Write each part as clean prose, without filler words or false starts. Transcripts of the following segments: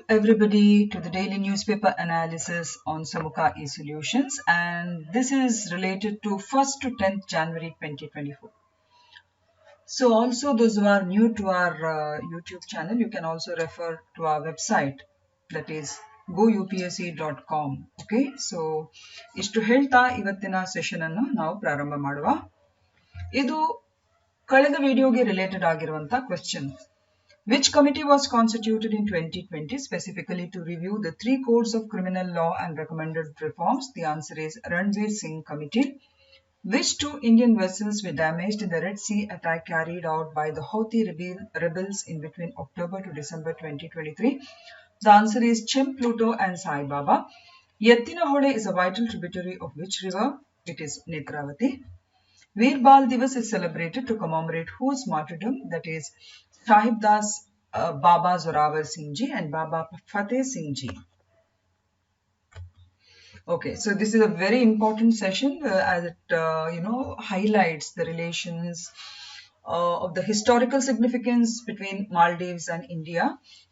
everybody to the daily newspaper analysis on Samukha eSolutions, and this is related to 1st to 10th January 2024. So also those who are new to our YouTube channel, you can also refer to our website, that is goupsc.com. Okay, so ಇಷ್ಟು ಹೇಳ್ತಾ ಇವತ್ತಿನ session ಅನ್ನು ನಾವು ಪ್ರಾರಂಭ ಮಾಡುವ. ಇದು ಕಳೆದ ವಿಡಿಯೋಗೆ ರಿಲೇಟೆಡ್ ಆಗಿರುವಂತ question. Which committee was constituted in 2020 specifically to review the 3 codes of criminal law and recommended reforms? The answer is Ranveer Singh Committee. Which 2 Indian vessels were damaged in the Red Sea attack carried out by the Houthi rebels in between October to December 2023? The answer is Chem Pluto and Sai Baba. Yettinahode is a vital tributary of which river? It is Netravati. Veer Bal Divas is celebrated to commemorate whose martyrdom? That is Sahib Das Baba Zorawar Singh Ji and Baba Fateh Singh Ji. Okay, so this is a very important session as it highlights the relations of the historical significance between Maldives and India.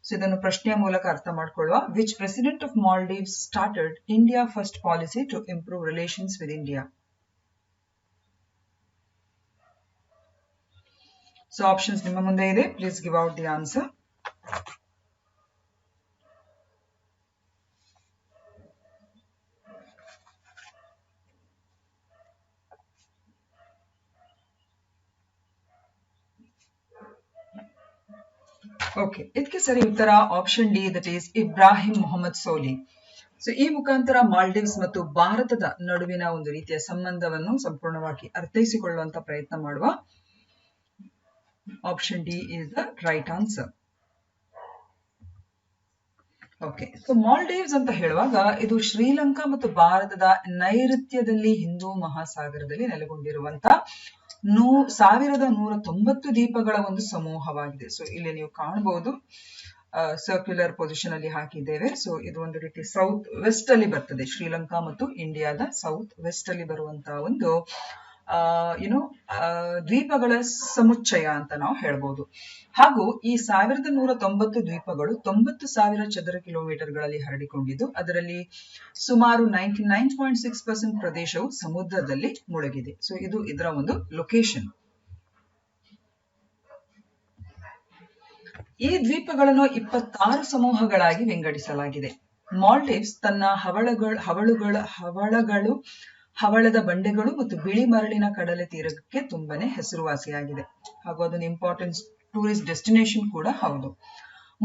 So idannu prashneya ಮೂಲಕ ಅರ್ಥ ಮಾಡಿಕೊಳ್ಳುವ. Which president of Maldives started India First policy to improve relations with India? So options ನಿಮ್ಮ ಮುಂದೆ ಇದೆ. Please give out the answer. Okay, ಇದಕ್ಕೆ ಸರಿ ಉತ್ತರ option D, that is Ibrahim Mohammad Solih. So ಈ ಮುಖಾಂತರ ಮಾಲ್ಡೀವ್ಸ್ ಮತ್ತು ಭಾರತದ ನಡುವಿನ ಒಂದು ರೀತಿಯ ಸಂಬಂಧವನ್ನು ಸಂಪೂರ್ಣವಾಗಿ ಅರ್ಥೈಸಿಕೊಳ್ಳುವಂತ ಪ್ರಯತ್ನ ಮಾಡುವ. Option D is the right answer. Okay, so Maldives ಅಂತ ಹೇಳುವಾಗ ಇದು ಶ್ರೀಲಂಕಾ ಮತ್ತು ಭಾರತದ ನೈಋತ್ಯದಲ್ಲಿ ಹಿಂದೂ ಮಹಾಸಾಗರದಲ್ಲಿ ನೆಲೆಗೊಂಡಿರುವಂತ 1190 ದ್ವೀಪಗಳ ಒಂದು ಸಮೂಹವಾಗಿದೆ. ಸೊ ಇಲ್ಲಿ ನೀವು ಕಾಣಬಹುದು ಸರ್ಕ್ಯುಲರ್ ಪೊಸಿಷನ್ ಅಲ್ಲಿ ಹಾಕಿದ್ದೇವೆ. ಸೊ ಇದು ಒಂದು ರೀತಿ ಸೌತ್ ವೆಸ್ಟ್ ಅಲ್ಲಿ ಬರ್ತದೆ. ಶ್ರೀಲಂಕಾ ಮತ್ತು ಇಂಡಿಯಾದ ಸೌತ್ ವೆಸ್ಟ್ ಅಲ್ಲಿ ಬರುವಂತಹ ಒಂದು ದ್ವೀಪಗಳ ಸಮುಚ್ಚಯ ಅಂತ ನಾವು ಹೇಳ್ಬೋದು. ಹಾಗೂ ಈ 1190 ದ್ವೀಪಗಳು 90,000 ಚದರ ಕಿಲೋಮೀಟರ್ಗಳಲ್ಲಿ ಹರಡಿಕೊಂಡಿದ್ದು, ಅದರಲ್ಲಿ ಸುಮಾರು 99.6% ಪ್ರದೇಶವು ಸಮುದ್ರದಲ್ಲಿ ಮುಳುಗಿದೆ. ಸೊ ಇದು ಇದರ ಒಂದು ಲೊಕೇಶನ್. ಈ ದ್ವೀಪಗಳನ್ನು 26 ಸಮೂಹಗಳಾಗಿ ವಿಂಗಡಿಸಲಾಗಿದೆ. ಮಾಲ್ಡೀವ್ಸ್ ತನ್ನ ಹವಳದ ಬಂಡೆಗಳು ಮತ್ತು ಬಿಳಿ ಮರಳಿನ ಕಡಲೆ ತೀರಕ್ಕೆ ತುಂಬಾನೇ ಹೆಸರುವಾಸಿಯಾಗಿದೆ. ಹಾಗೂ ಅದೊಂದು ಇಂಪಾರ್ಟೆಂಟ್ ಟೂರಿಸ್ಟ್ ಡೆಸ್ಟಿನೇಷನ್ ಕೂಡ ಹೌದು.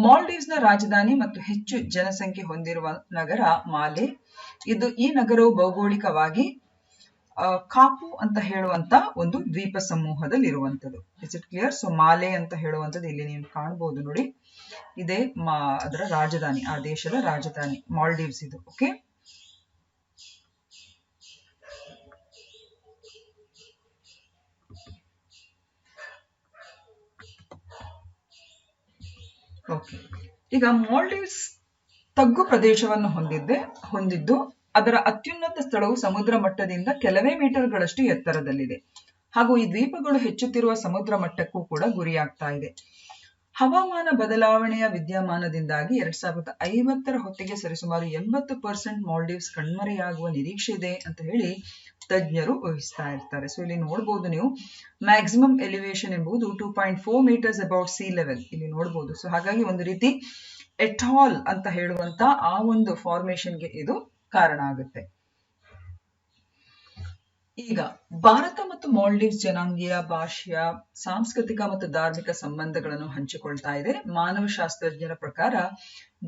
ಮಾಲ್ಡೀವ್ಸ್ ನ ರಾಜಧಾನಿ ಮತ್ತು ಹೆಚ್ಚು ಜನಸಂಖ್ಯೆ ಹೊಂದಿರುವ ನಗರ ಮಾಲೆ. ಈ ನಗರವು ಭೌಗೋಳಿಕವಾಗಿ ಕಾಪು ಅಂತ ಹೇಳುವಂತ ಒಂದು ದ್ವೀಪ ಸಮೂಹದಲ್ಲಿ ಇರುವಂತದ್ದು. Is it clear? ಸೊ ಮಾಲೆ ಅಂತ ಹೇಳುವಂತದ್ದು ಇಲ್ಲಿ ನೀವು ಕಾಣಬಹುದು ನೋಡಿ, ಇದೇ ಅದರ ರಾಜಧಾನಿ, ಆ ದೇಶದ ರಾಜಧಾನಿ ಮಾಲ್ಡೀವ್ಸ್ ಇದು. ಓಕೆ, ಈಗ ಮಾಲ್ಡೀವ್ಸ್ ತಗ್ಗು ಪ್ರದೇಶವನ್ನು ಹೊಂದಿದ್ದು ಅದರ ಅತ್ಯುನ್ನತ ಸ್ಥಳವು ಸಮುದ್ರ ಮಟ್ಟದಿಂದ ಕೆಲವೇ ಮೀಟರ್ಗಳಷ್ಟು ಎತ್ತರದಲ್ಲಿದೆ. ಹಾಗೂ ಈ ದ್ವೀಪಗಳು ಹೆಚ್ಚುತ್ತಿರುವ ಸಮುದ್ರ ಮಟ್ಟಕ್ಕೂ ಕೂಡ ಗುರಿಯಾಗ್ತಾ ಇದೆ. ಹವಾಮಾನ ಬದಲಾವಣೆಯ ವಿದ್ಯಮಾನದಿಂದಾಗಿ 2050ರ ಹೊತ್ತಿಗೆ ಸರಿಸುಮಾರು 80% ಮಾಲ್ಡೀವ್ಸ್ ಕಣ್ಮರೆಯಾಗುವ ನಿರೀಕ್ಷೆ ಇದೆ ಅಂತ ಹೇಳಿ ತಜ್ಞರು ಊಹಿಸ್ತಾ ಇರ್ತಾರೆ. ಸೊ ಇಲ್ಲಿ ನೋಡಬಹುದು ನೀವು, ಮ್ಯಾಕ್ಸಿಮಮ್ ಎಲಿವೇಶನ್ ಎಂಬುದು 2.4 ಮೀಟರ್ಸ್ ಅಬೌಟ್ ಸಿ ಲೆವೆಲ್ ಇಲ್ಲಿ ನೋಡಬಹುದು. ಸೊ ಹಾಗಾಗಿ ಒಂದು ರೀತಿ ಎಟಾಲ್ ಅಂತ ಹೇಳುವಂತ ಆ ಒಂದು ಫಾರ್ಮೇಶನ್ಗೆ ಇದು ಕಾರಣ ಆಗುತ್ತೆ. ಈಗ ಭಾರತ ಮತ್ತು ಮಾಲ್ಡೀವ್ಸ್ ಜನಾಂಗೀಯ, ಭಾಷೆಯ, ಸಾಂಸ್ಕೃತಿಕ ಮತ್ತು ಧಾರ್ಮಿಕ ಸಂಬಂಧಗಳನ್ನು ಹಂಚಿಕೊಳ್ತಾ ಇದೆ. ಮಾನವಶಾಸ್ತ್ರಜ್ಞರ ಪ್ರಕಾರ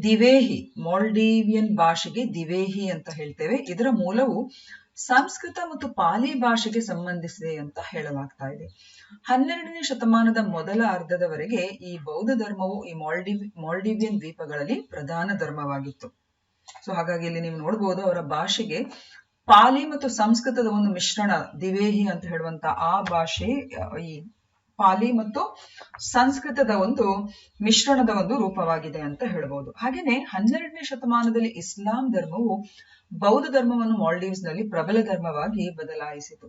ದಿವೇಹಿ, ಮಾಲ್ಡೀವಿಯನ್ ಭಾಷೆಗೆ ದಿವೇಹಿ ಅಂತ ಹೇಳ್ತೇವೆ, ಇದರ ಮೂಲವು ಸಂಸ್ಕೃತ ಮತ್ತು ಪಾಲಿ ಭಾಷೆಗೆ ಸಂಬಂಧಿಸಿದೆ ಅಂತ ಹೇಳಲಾಗ್ತಾ ಇದೆ. 12ನೇ ಶತಮಾನದ ಮೊದಲ ಅರ್ಧದವರೆಗೆ ಈ ಬೌದ್ಧ ಧರ್ಮವು ಈ ಮಾಲ್ಡೀವಿಯನ್ ದ್ವೀಪಗಳಲ್ಲಿ ಪ್ರಧಾನ ಧರ್ಮವಾಗಿತ್ತು. ಸೊ ಹಾಗಾಗಿ ಇಲ್ಲಿ ನೀವು ನೋಡಬಹುದು ಅವರ ಭಾಷೆಗೆ ಪಾಲಿ ಮತ್ತು ಸಂಸ್ಕೃತದ ಒಂದು ಮಿಶ್ರಣ, ದಿವೇಹಿ ಅಂತ ಹೇಳುವಂತ ಆ ಭಾಷೆ ಈ ಪಾಲಿ ಮತ್ತು ಸಂಸ್ಕೃತದ ಒಂದು ಮಿಶ್ರಣದ ಒಂದು ರೂಪವಾಗಿದೆ ಅಂತ ಹೇಳಬಹುದು. ಹಾಗೇನೆ 12ನೇ ಶತಮಾನದಲ್ಲಿ ಇಸ್ಲಾಂ ಧರ್ಮವು ಬೌದ್ಧ ಧರ್ಮವನ್ನು ಮಾಲ್ಡೀವ್ಸ್ ನಲ್ಲಿ ಪ್ರಬಲ ಧರ್ಮವಾಗಿ ಬದಲಾಯಿಸಿತು.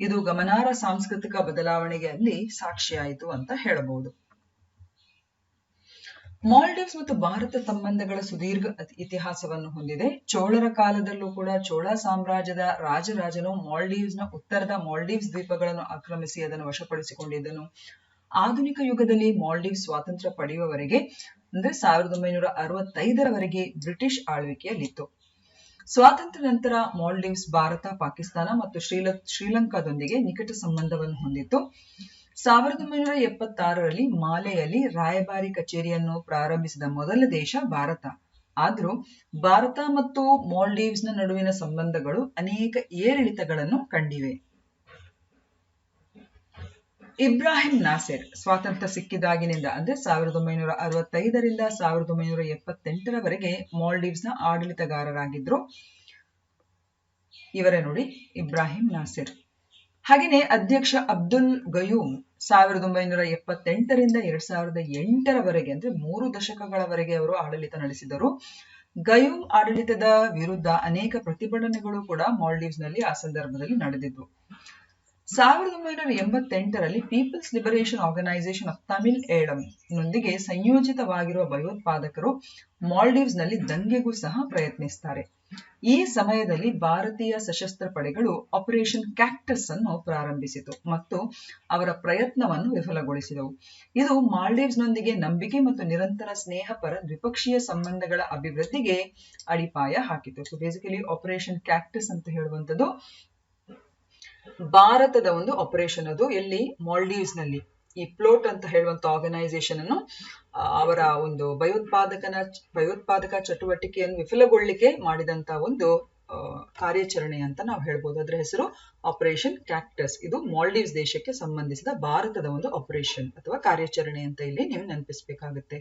ಇದು ಗಮನಾರ್ಹ ಸಾಂಸ್ಕೃತಿಕ ಬದಲಾವಣೆಗೆ ಅಲ್ಲಿ ಸಾಕ್ಷಿಯಾಯಿತು ಅಂತ ಹೇಳಬಹುದು. ಮಾಲ್ಡೀವ್ಸ್ ಮತ್ತು ಭಾರತ ಸಂಬಂಧಗಳ ಸುದೀರ್ಘ ಇತಿಹಾಸವನ್ನು ಹೊಂದಿದೆ. ಚೋಳರ ಕಾಲದಲ್ಲೂ ಕೂಡ ಚೋಳ ಸಾಮ್ರಾಜ್ಯದ ರಾಜರಾಜನು ಮಾಲ್ಡೀವ್ಸ್ನ ಉತ್ತರದ ಮಾಲ್ಡೀವ್ಸ್ ದ್ವೀಪಗಳನ್ನು ಆಕ್ರಮಿಸಿ ಅದನ್ನು ವಶಪಡಿಸಿಕೊಂಡಿದ್ದನು. ಆಧುನಿಕ ಯುಗದಲ್ಲಿ ಮಾಲ್ಡೀವ್ಸ್ ಸ್ವಾತಂತ್ರ್ಯ ಪಡೆಯುವವರೆಗೆ ಅಂದ್ರೆ 1965ರವರೆಗೆ ಬ್ರಿಟಿಷ್ ಆಳ್ವಿಕೆಯಲ್ಲಿತ್ತು. ಸ್ವಾತಂತ್ರ್ಯ ನಂತರ ಮಾಲ್ಡೀವ್ಸ್ ಭಾರತ, ಪಾಕಿಸ್ತಾನ ಮತ್ತು ಶ್ರೀಲಂಕಾದೊಂದಿಗೆ ನಿಕಟ ಸಂಬಂಧವನ್ನು ಹೊಂದಿತ್ತು. 1976ರಲ್ಲಿ ಮಾಲೆಯಲ್ಲಿ ರಾಯಭಾರಿ ಕಚೇರಿಯನ್ನು ಪ್ರಾರಂಭಿಸಿದ ಮೊದಲ ದೇಶ ಭಾರತ. ಆದರೂ ಭಾರತ ಮತ್ತು ಮಾಲ್ಡೀವ್ಸ್ನ ನಡುವಿನ ಸಂಬಂಧಗಳು ಅನೇಕ ಏರಿಳಿತಗಳನ್ನು ಕಂಡಿವೆ. ಇಬ್ರಾಹಿಂ ನಾಸೆರ್ ಸ್ವಾತಂತ್ರ್ಯ ಸಿಕ್ಕಿದಾಗಿನಿಂದ ಅಂದ್ರೆ 1965ರಿಂದ 1978ರವರೆಗೆ ಮಾಲ್ಡೀವ್ಸ್ನ ಆಡಳಿತಗಾರರಾಗಿದ್ರು. ಇವರೇ ನೋಡಿ ಇಬ್ರಾಹಿಂ ನಾಸೆರ್. ಹಾಗೆಯೇ ಅಧ್ಯಕ್ಷ ಅಬ್ದುಲ್ ಗಯೂಮ್ 1978ರಿಂದ 2008ರವರೆಗೆ ಅಂದ್ರೆ 3 ದಶಕಗಳವರೆಗೆ ಅವರು ಆಡಳಿತ ನಡೆಸಿದರು. ಗಯೂಮ್ ಆಡಳಿತದ ವಿರುದ್ಧ ಅನೇಕ ಪ್ರತಿಭಟನೆಗಳು ಕೂಡ ಮಾಲ್ಡೀವ್ಸ್ನಲ್ಲಿ ಆ ಸಂದರ್ಭದಲ್ಲಿ ನಡೆದಿದ್ವು. 1988ರಲ್ಲಿ people's liberation organisation of Tamil Eelam ನೊಂದಿಗೆ ಸಂಯೋಜಿತವಾಗಿರುವ ಭಯೋತ್ಪಾದಕರು ಮಾಲ್ಡೀವ್ಸ್ನಲ್ಲಿ ದಂಗೆಗೂ ಸಹ ಪ್ರಯತ್ನಿಸುತ್ತಾರೆ. ಈ ಸಮಯದಲ್ಲಿ ಭಾರತೀಯ ಸಶಸ್ತ್ರ ಪಡೆಗಳು ಆಪರೇಷನ್ ಕ್ಯಾಕ್ಟಸ್ ಅನ್ನು ಪ್ರಾರಂಭಿಸಿತು ಮತ್ತು ಅವರ ಪ್ರಯತ್ನವನ್ನು ವಿಫಲಗೊಳಿಸಿದವು. ಇದು ಮಾಲ್ಡೀವ್ಸ್ನೊಂದಿಗೆ ನಂಬಿಕೆ ಮತ್ತು ನಿರಂತರ ಸ್ನೇಹಪರ ದ್ವಿಪಕ್ಷೀಯ ಸಂಬಂಧಗಳ ಅಭಿವೃದ್ಧಿಗೆ ಅಡಿಪಾಯ ಹಾಕಿತು. ಸೊ ಬೇಸಿಕಲಿ ಆಪರೇಷನ್ ಕ್ಯಾಕ್ಟಸ್ ಅಂತ ಹೇಳುವಂಥದ್ದು ಭಾರತದ ಒಂದು ಆಪರೇಷನ್. ಅದು ಎಲ್ಲಿ ಮಾಲ್ಡೀವ್ಸ್ನಲ್ಲಿ ಈ ಪ್ಲೋಟ್ ಅಂತ ಹೇಳುವಂತ ಆರ್ಗನೈಸೇಷನ್ ಅನ್ನು ಅವರ ಒಂದು ಭಯೋತ್ಪಾದಕ ಚಟುವಟಿಕೆಯನ್ನು ವಿಫಲಗೊಳ್ಳಿಕ್ಕೆ ಮಾಡಿದಂತ ಒಂದು ಕಾರ್ಯಾಚರಣೆ ಅಂತ ನಾವು ಹೇಳ್ಬೋದು. ಅದರ ಹೆಸರು ಆಪರೇಷನ್ ಕ್ಯಾಕ್ಟಸ್. ಇದು ಮಾಲ್ಡೀವ್ಸ್ ದೇಶಕ್ಕೆ ಸಂಬಂಧಿಸಿದ ಭಾರತದ ಒಂದು ಆಪರೇಷನ್ ಅಥವಾ ಕಾರ್ಯಾಚರಣೆ ಅಂತ ಇಲ್ಲಿ ನೀವು ನೆನಪಿಸಬೇಕಾಗುತ್ತೆ.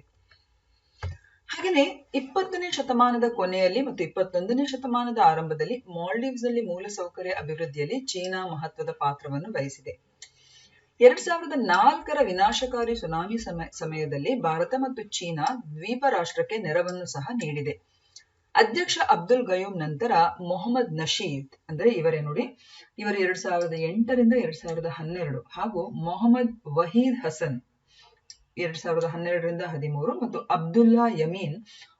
ಹಾಗೆಯೇ 20ನೇ ಶತಮಾನದ ಕೊನೆಯಲ್ಲಿ ಮತ್ತು 21ನೇ ಶತಮಾನದ ಆರಂಭದಲ್ಲಿ ಮಾಲ್ಡೀವ್ಸ್ ನಲ್ಲಿ ಮೂಲಸೌಕರ್ಯ ಅಭಿವೃದ್ಧಿಯಲ್ಲಿ ಚೀನಾ ಮಹತ್ವದ ಪಾತ್ರವನ್ನು ವಹಿಸಿದೆ. 2004ರ ವಿನಾಶಕಾರಿ ಸುನಾಮಿ ಸಮಯದಲ್ಲಿ ಭಾರತ ಮತ್ತು ಚೀನಾ ದ್ವೀಪ ರಾಷ್ಟ್ರಕ್ಕೆ ನೆರವನ್ನು ಸಹ ನೀಡಿದೆ. ಅಧ್ಯಕ್ಷ ಅಬ್ದುಲ್ ಗಯೂಮ್ ನಂತರ ಮೊಹಮ್ಮದ್ ನಶೀದ್ ಅಂದ್ರೆ ಇವರೇ ನೋಡಿ, ಇವರು 2008ರಿಂದ 2012 ಹಾಗೂ ಮೊಹಮ್ಮದ್ ವಹೀದ್ ಹಸನ್ 2012ರಿಂದ 13 ಮತ್ತು ಅಬ್ದುಲ್ಲಾ ಯಮೀನ್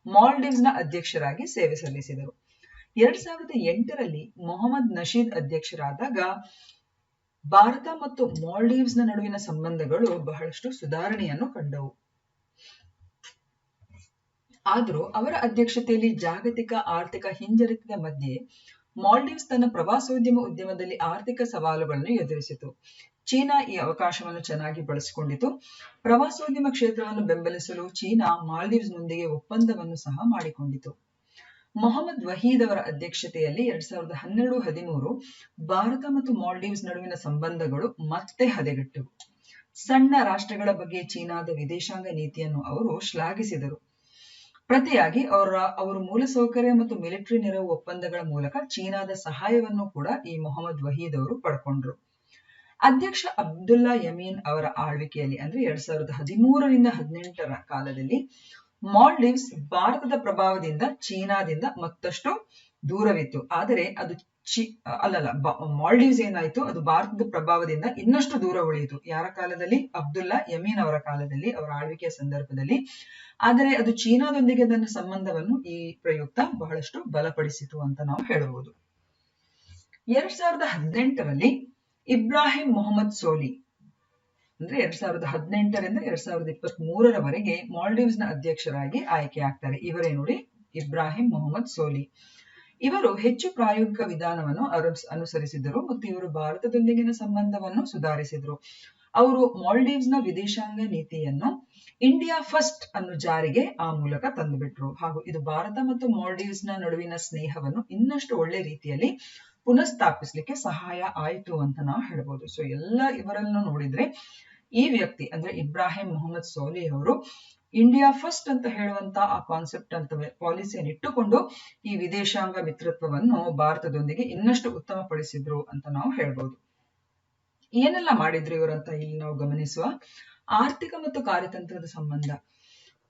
ಮಾಲ್ಡೀವ್ಸ್ನ ಅಧ್ಯಕ್ಷರಾಗಿ ಸೇವೆ ಸಲ್ಲಿಸಿದರು. 2008ರಲ್ಲಿ ಮೊಹಮ್ಮದ್ ನಶೀದ್ ಅಧ್ಯಕ್ಷರಾದಾಗ ಭಾರತ ಮತ್ತು ಮಾಲ್ಡೀವ್ಸ್ನ ನಡುವಿನ ಸಂಬಂಧಗಳು ಬಹಳಷ್ಟು ಸುಧಾರಣೆಯನ್ನು ಕಂಡವು. ಆದರೂ ಅವರ ಅಧ್ಯಕ್ಷತೆಯಲ್ಲಿ ಜಾಗತಿಕ ಆರ್ಥಿಕ ಹಿಂಜರಿತದ ಮಧ್ಯೆ ಮಾಲ್ಡೀವ್ಸ್ ತನ್ನ ಪ್ರವಾಸೋದ್ಯಮ ಉದ್ಯಮದಲ್ಲಿ ಆರ್ಥಿಕ ಸವಾಲುಗಳನ್ನು ಎದುರಿಸಿತು. ಚೀನಾ ಈ ಅವಕಾಶವನ್ನು ಚೆನ್ನಾಗಿ ಬಳಸಿಕೊಂಡಿತು. ಪ್ರವಾಸೋದ್ಯಮ ಕ್ಷೇತ್ರವನ್ನು ಬೆಂಬಲಿಸಲು ಚೀನಾ ಮಾಲ್ಡೀವ್ಸ್ನೊಂದಿಗೆ ಒಪ್ಪಂದವನ್ನು ಸಹ ಮಾಡಿಕೊಂಡಿತು. ಮೊಹಮ್ಮದ್ ವಹೀದ್ ಅವರ ಅಧ್ಯಕ್ಷತೆಯಲ್ಲಿ 2012-13 ಭಾರತ ಮತ್ತು ಮಾಲ್ಡೀವ್ಸ್ ನಡುವಿನ ಸಂಬಂಧಗಳು ಮತ್ತೆ ಹದಗೆಟ್ಟವು. ಸಣ್ಣ ರಾಷ್ಟ್ರಗಳ ಬಗ್ಗೆ ಚೀನಾದ ವಿದೇಶಾಂಗ ನೀತಿಯನ್ನು ಅವರು ಶ್ಲಾಘಿಸಿದರು. ಪ್ರತಿಯಾಗಿ ಅವರು ಮೂಲಸೌಕರ್ಯ ಮತ್ತು ಮಿಲಿಟರಿ ನೆರವು ಒಪ್ಪಂದಗಳ ಮೂಲಕ ಚೀನಾದ ಸಹಾಯವನ್ನು ಕೂಡ ಈ ಮೊಹಮ್ಮದ್ ವಹೀದ್ ಅವರು ಪಡ್ಕೊಂಡ್ರು. ಅಧ್ಯಕ್ಷ ಅಬ್ದುಲ್ಲಾ ಯಮೀನ್ ಅವರ ಆಳ್ವಿಕೆಯಲ್ಲಿ ಅಂದ್ರೆ 2013ರಿಂದ 2018ರ ಕಾಲದಲ್ಲಿ ಮಾಲ್ಡೀವ್ಸ್ ಭಾರತದ ಪ್ರಭಾವದಿಂದ ಚೀನಾದಿಂದ ಮತ್ತಷ್ಟು ದೂರವಿತ್ತು. ಆದರೆ ಅದು ಮಾಲ್ಡೀವ್ಸ್ ಏನಾಯ್ತು, ಅದು ಭಾರತದ ಪ್ರಭಾವದಿಂದ ಇನ್ನಷ್ಟು ದೂರ ಉಳಿಯಿತು. ಯಾರ ಕಾಲದಲ್ಲಿ? ಅಬ್ದುಲ್ಲಾ ಯಮೀನ್ ಅವರ ಕಾಲದಲ್ಲಿ, ಅವರ ಆಳ್ವಿಕೆಯ ಸಂದರ್ಭದಲ್ಲಿ. ಆದರೆ ಅದು ಚೀನಾದೊಂದಿಗೆ ತನ್ನ ಸಂಬಂಧವನ್ನು ಈ ಪ್ರಯುಕ್ತ ಬಹಳಷ್ಟು ಬಲಪಡಿಸಿತು ಅಂತ ನಾವು ಹೇಳಬಹುದು. 2018ರಲ್ಲಿ ಇಬ್ರಾಹಿಂ ಮೊಹಮ್ಮದ್ ಸೋಲಿ ಅಂದ್ರೆ 2018ರಿಂದ 2023ರವರೆಗೆ ಮಾಲ್ಡೀವ್ಸ್ನ ಅಧ್ಯಕ್ಷರಾಗಿ ಆಯ್ಕೆ ಆಗ್ತಾರೆ. ಇವರೇ ನೋಡಿ ಇಬ್ರಾಹಿಂ ಮೊಹಮ್ಮದ್ ಸೋಲಿ. ಇವರು ಹೆಚ್ಚು ಪ್ರಾಯೋಗಿಕ ವಿಧಾನವನ್ನು ಅನುಸರಿಸಿದರು ಮತ್ತು ಇವರು ಭಾರತದೊಂದಿಗಿನ ಸಂಬಂಧವನ್ನು ಸುಧಾರಿಸಿದರು. ಅವರು ಮಾಲ್ಡೀವ್ಸ್ನ ವಿದೇಶಾಂಗ ನೀತಿಯನ್ನು ಇಂಡಿಯಾ ಫಸ್ಟ್ ಅನ್ನು ಜಾರಿಗೆ ಆ ಮೂಲಕ ತಂದುಬಿಟ್ರು. ಹಾಗೂ ಇದು ಭಾರತ ಮತ್ತು ಮಾಲ್ಡೀವ್ಸ್ನ ನಡುವಿನ ಸ್ನೇಹವನ್ನು ಇನ್ನಷ್ಟು ಒಳ್ಳೆ ರೀತಿಯಲ್ಲಿ ಪುನಃಸ್ಥಾಪಿಸಲಿಕ್ಕೆ ಸಹಾಯ ಆಯಿತು ಅಂತ ನಾವು ಹೇಳ್ಬೋದು. ಸೊ ಎಲ್ಲ ಇವರನ್ನು ನೋಡಿದ್ರೆ ಈ ವ್ಯಕ್ತಿ ಅಂದ್ರೆ ಇಬ್ರಾಹಿಂ ಮೊಹಮ್ಮದ್ ಸೋಲಿ ಅವರು ಇಂಡಿಯಾ ಫಸ್ಟ್ ಅಂತ ಹೇಳುವಂತ ಆ ಕಾನ್ಸೆಪ್ಟ್ ಅಂತ ಪಾಲಿಸಿಯನ್ನು ಇಟ್ಟುಕೊಂಡು ಈ ವಿದೇಶಾಂಗ ಮಿತ್ರತ್ವವನ್ನು ಭಾರತದೊಂದಿಗೆ ಇನ್ನಷ್ಟು ಉತ್ತಮಪಡಿಸಿದ್ರು ಅಂತ ನಾವು ಹೇಳ್ಬೋದು. ಏನೆಲ್ಲ ಮಾಡಿದ್ರು ಇವರಂತ ಇಲ್ಲಿ ನಾವು ಗಮನಿಸುವ. ಆರ್ಥಿಕ ಮತ್ತು ಕಾರ್ಯತಂತ್ರದ ಸಂಬಂಧ.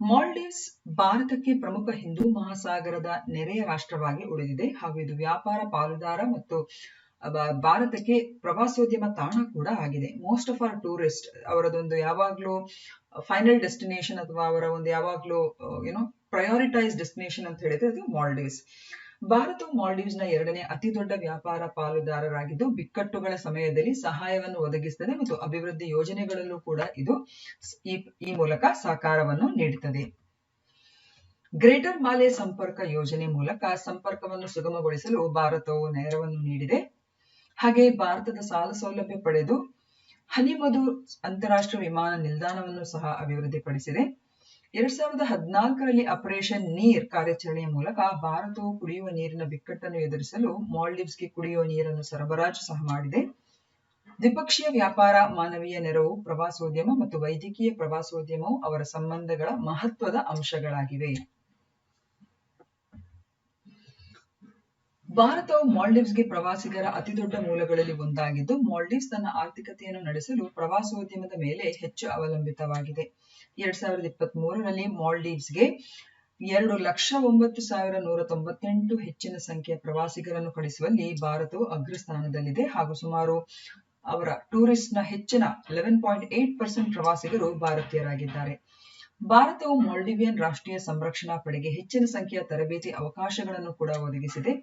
ಮಾಲ್ಡೀವ್ಸ್ ಭಾರತಕ್ಕೆ ಪ್ರಮುಖ ಹಿಂದೂ ಮಹಾಸಾಗರದ ನೆರೆಯ ರಾಷ್ಟ್ರವಾಗಿ ಉಳಿದಿದೆ ಹಾಗೂ ಇದು ವ್ಯಾಪಾರ ಪಾಲುದಾರ ಮತ್ತು ಭಾರತಕ್ಕೆ ಪ್ರವಾಸೋದ್ಯಮ ತಾಣ ಕೂಡ ಆಗಿದೆ. ಮೋಸ್ಟ್ ಆಫ್ ಆರ್ ಟೂರಿಸ್ಟ್ ಅವರದೊಂದು ಯಾವಾಗ್ಲೂ ಫೈನಲ್ ಡೆಸ್ಟಿನೇಷನ್ ಅಥವಾ ಅವರ ಒಂದು ಯಾವಾಗ್ಲೂ ಪ್ರಯಾರಿಟೈಸ್ ಡೆಸ್ಟಿನೇಷನ್ ಅಂತ ಹೇಳಿದ್ರೆ ಅದು ಮಾಲ್ಡೀವ್ಸ್. ಭಾರತವು ಮಾಲ್ಡೀವ್ಸ್ ನ 2ನೇ ಅತಿ ದೊಡ್ಡ ವ್ಯಾಪಾರ ಪಾಲುದಾರರಾಗಿದ್ದು ಬಿಕ್ಕಟ್ಟುಗಳ ಸಮಯದಲ್ಲಿ ಸಹಾಯವನ್ನು ಒದಗಿಸುತ್ತದೆ ಮತ್ತು ಅಭಿವೃದ್ಧಿ ಯೋಜನೆಗಳಲ್ಲೂ ಕೂಡ ಇದು ಈ ಮೂಲಕ ಸಹಕಾರವನ್ನು ನೀಡುತ್ತದೆ. ಗ್ರೇಟರ್ ಮಾಲೆ ಸಂಪರ್ಕ ಯೋಜನೆ ಮೂಲಕ ಸಂಪರ್ಕವನ್ನು ಸುಗಮಗೊಳಿಸಲು ಭಾರತವು ನೆರವನ್ನು ನೀಡಿದೆ. ಹಾಗೆ ಭಾರತದ ಸಾಲ ಸೌಲಭ್ಯ ಪಡೆದು ಹನಿಮಧು ಅಂತಾರಾಷ್ಟ್ರೀಯ ವಿಮಾನ ನಿಲ್ದಾಣವನ್ನು ಸಹ ಅಭಿವೃದ್ಧಿಪಡಿಸಿದೆ. 2014ರಲ್ಲಿ ಆಪರೇಷನ್ ನೀರ್ ಕಾರ್ಯಾಚರಣೆಯ ಮೂಲಕ ಭಾರತವು ಕುಡಿಯುವ ನೀರಿನ ಬಿಕ್ಕಟ್ಟನ್ನು ಎದುರಿಸಲು ಮಾಲ್ಡೀವ್ಸ್ಗೆ ಕುಡಿಯುವ ನೀರನ್ನು ಸರಬರಾಜು ಸಹ ಮಾಡಿದೆ. ದ್ವಿಪಕ್ಷೀಯ ವ್ಯಾಪಾರ, ಮಾನವೀಯ ನೆರವು, ಪ್ರವಾಸೋದ್ಯಮ ಮತ್ತು ವೈದ್ಯಕೀಯ ಪ್ರವಾಸೋದ್ಯಮವು ಅವರ ಸಂಬಂಧಗಳ ಮಹತ್ವದ ಅಂಶಗಳಾಗಿವೆ. ಭಾರತವು ಮಾಲ್ಡೀವ್ಸ್ಗೆ ಪ್ರವಾಸಿಗರ ಅತಿದೊಡ್ಡ ಮೂಲಗಳಲ್ಲಿ ಒಂದಾಗಿದ್ದು ಮಾಲ್ಡೀವ್ಸ್ ತನ್ನ ಆರ್ಥಿಕತೆಯನ್ನು ನಡೆಸಲು ಪ್ರವಾಸೋದ್ಯಮದ ಮೇಲೆ ಹೆಚ್ಚು ಅವಲಂಬಿತವಾಗಿದೆ. 2023ರಲ್ಲಿ ಮಾಲ್ಡೀವ್ಸ್ಗೆ 2,09,198 ಹೆಚ್ಚಿನ ಸಂಖ್ಯೆಯ ಪ್ರವಾಸಿಗರನ್ನು ಕಳಿಸುವಲ್ಲಿ ಭಾರತವು ಅಗ್ರಸ್ಥಾನದಲ್ಲಿದೆ ಹಾಗೂ ಸುಮಾರು ಅವರ ಟೂರಿಸ್ಟ್ ನ ಹೆಚ್ಚಿನ 11.8% ಪ್ರವಾಸಿಗರು ಭಾರತೀಯರಾಗಿದ್ದಾರೆ. ಭಾರತವು ಮಾಲ್ಡೀವಿಯನ್ ರಾಷ್ಟ್ರೀಯ ಸಂರಕ್ಷಣಾ ಪಡೆಗೆ ಹೆಚ್ಚಿನ ಸಂಖ್ಯೆಯ ತರಬೇತಿ ಅವಕಾಶಗಳನ್ನು ಕೂಡ ಒದಗಿಸಿದೆ.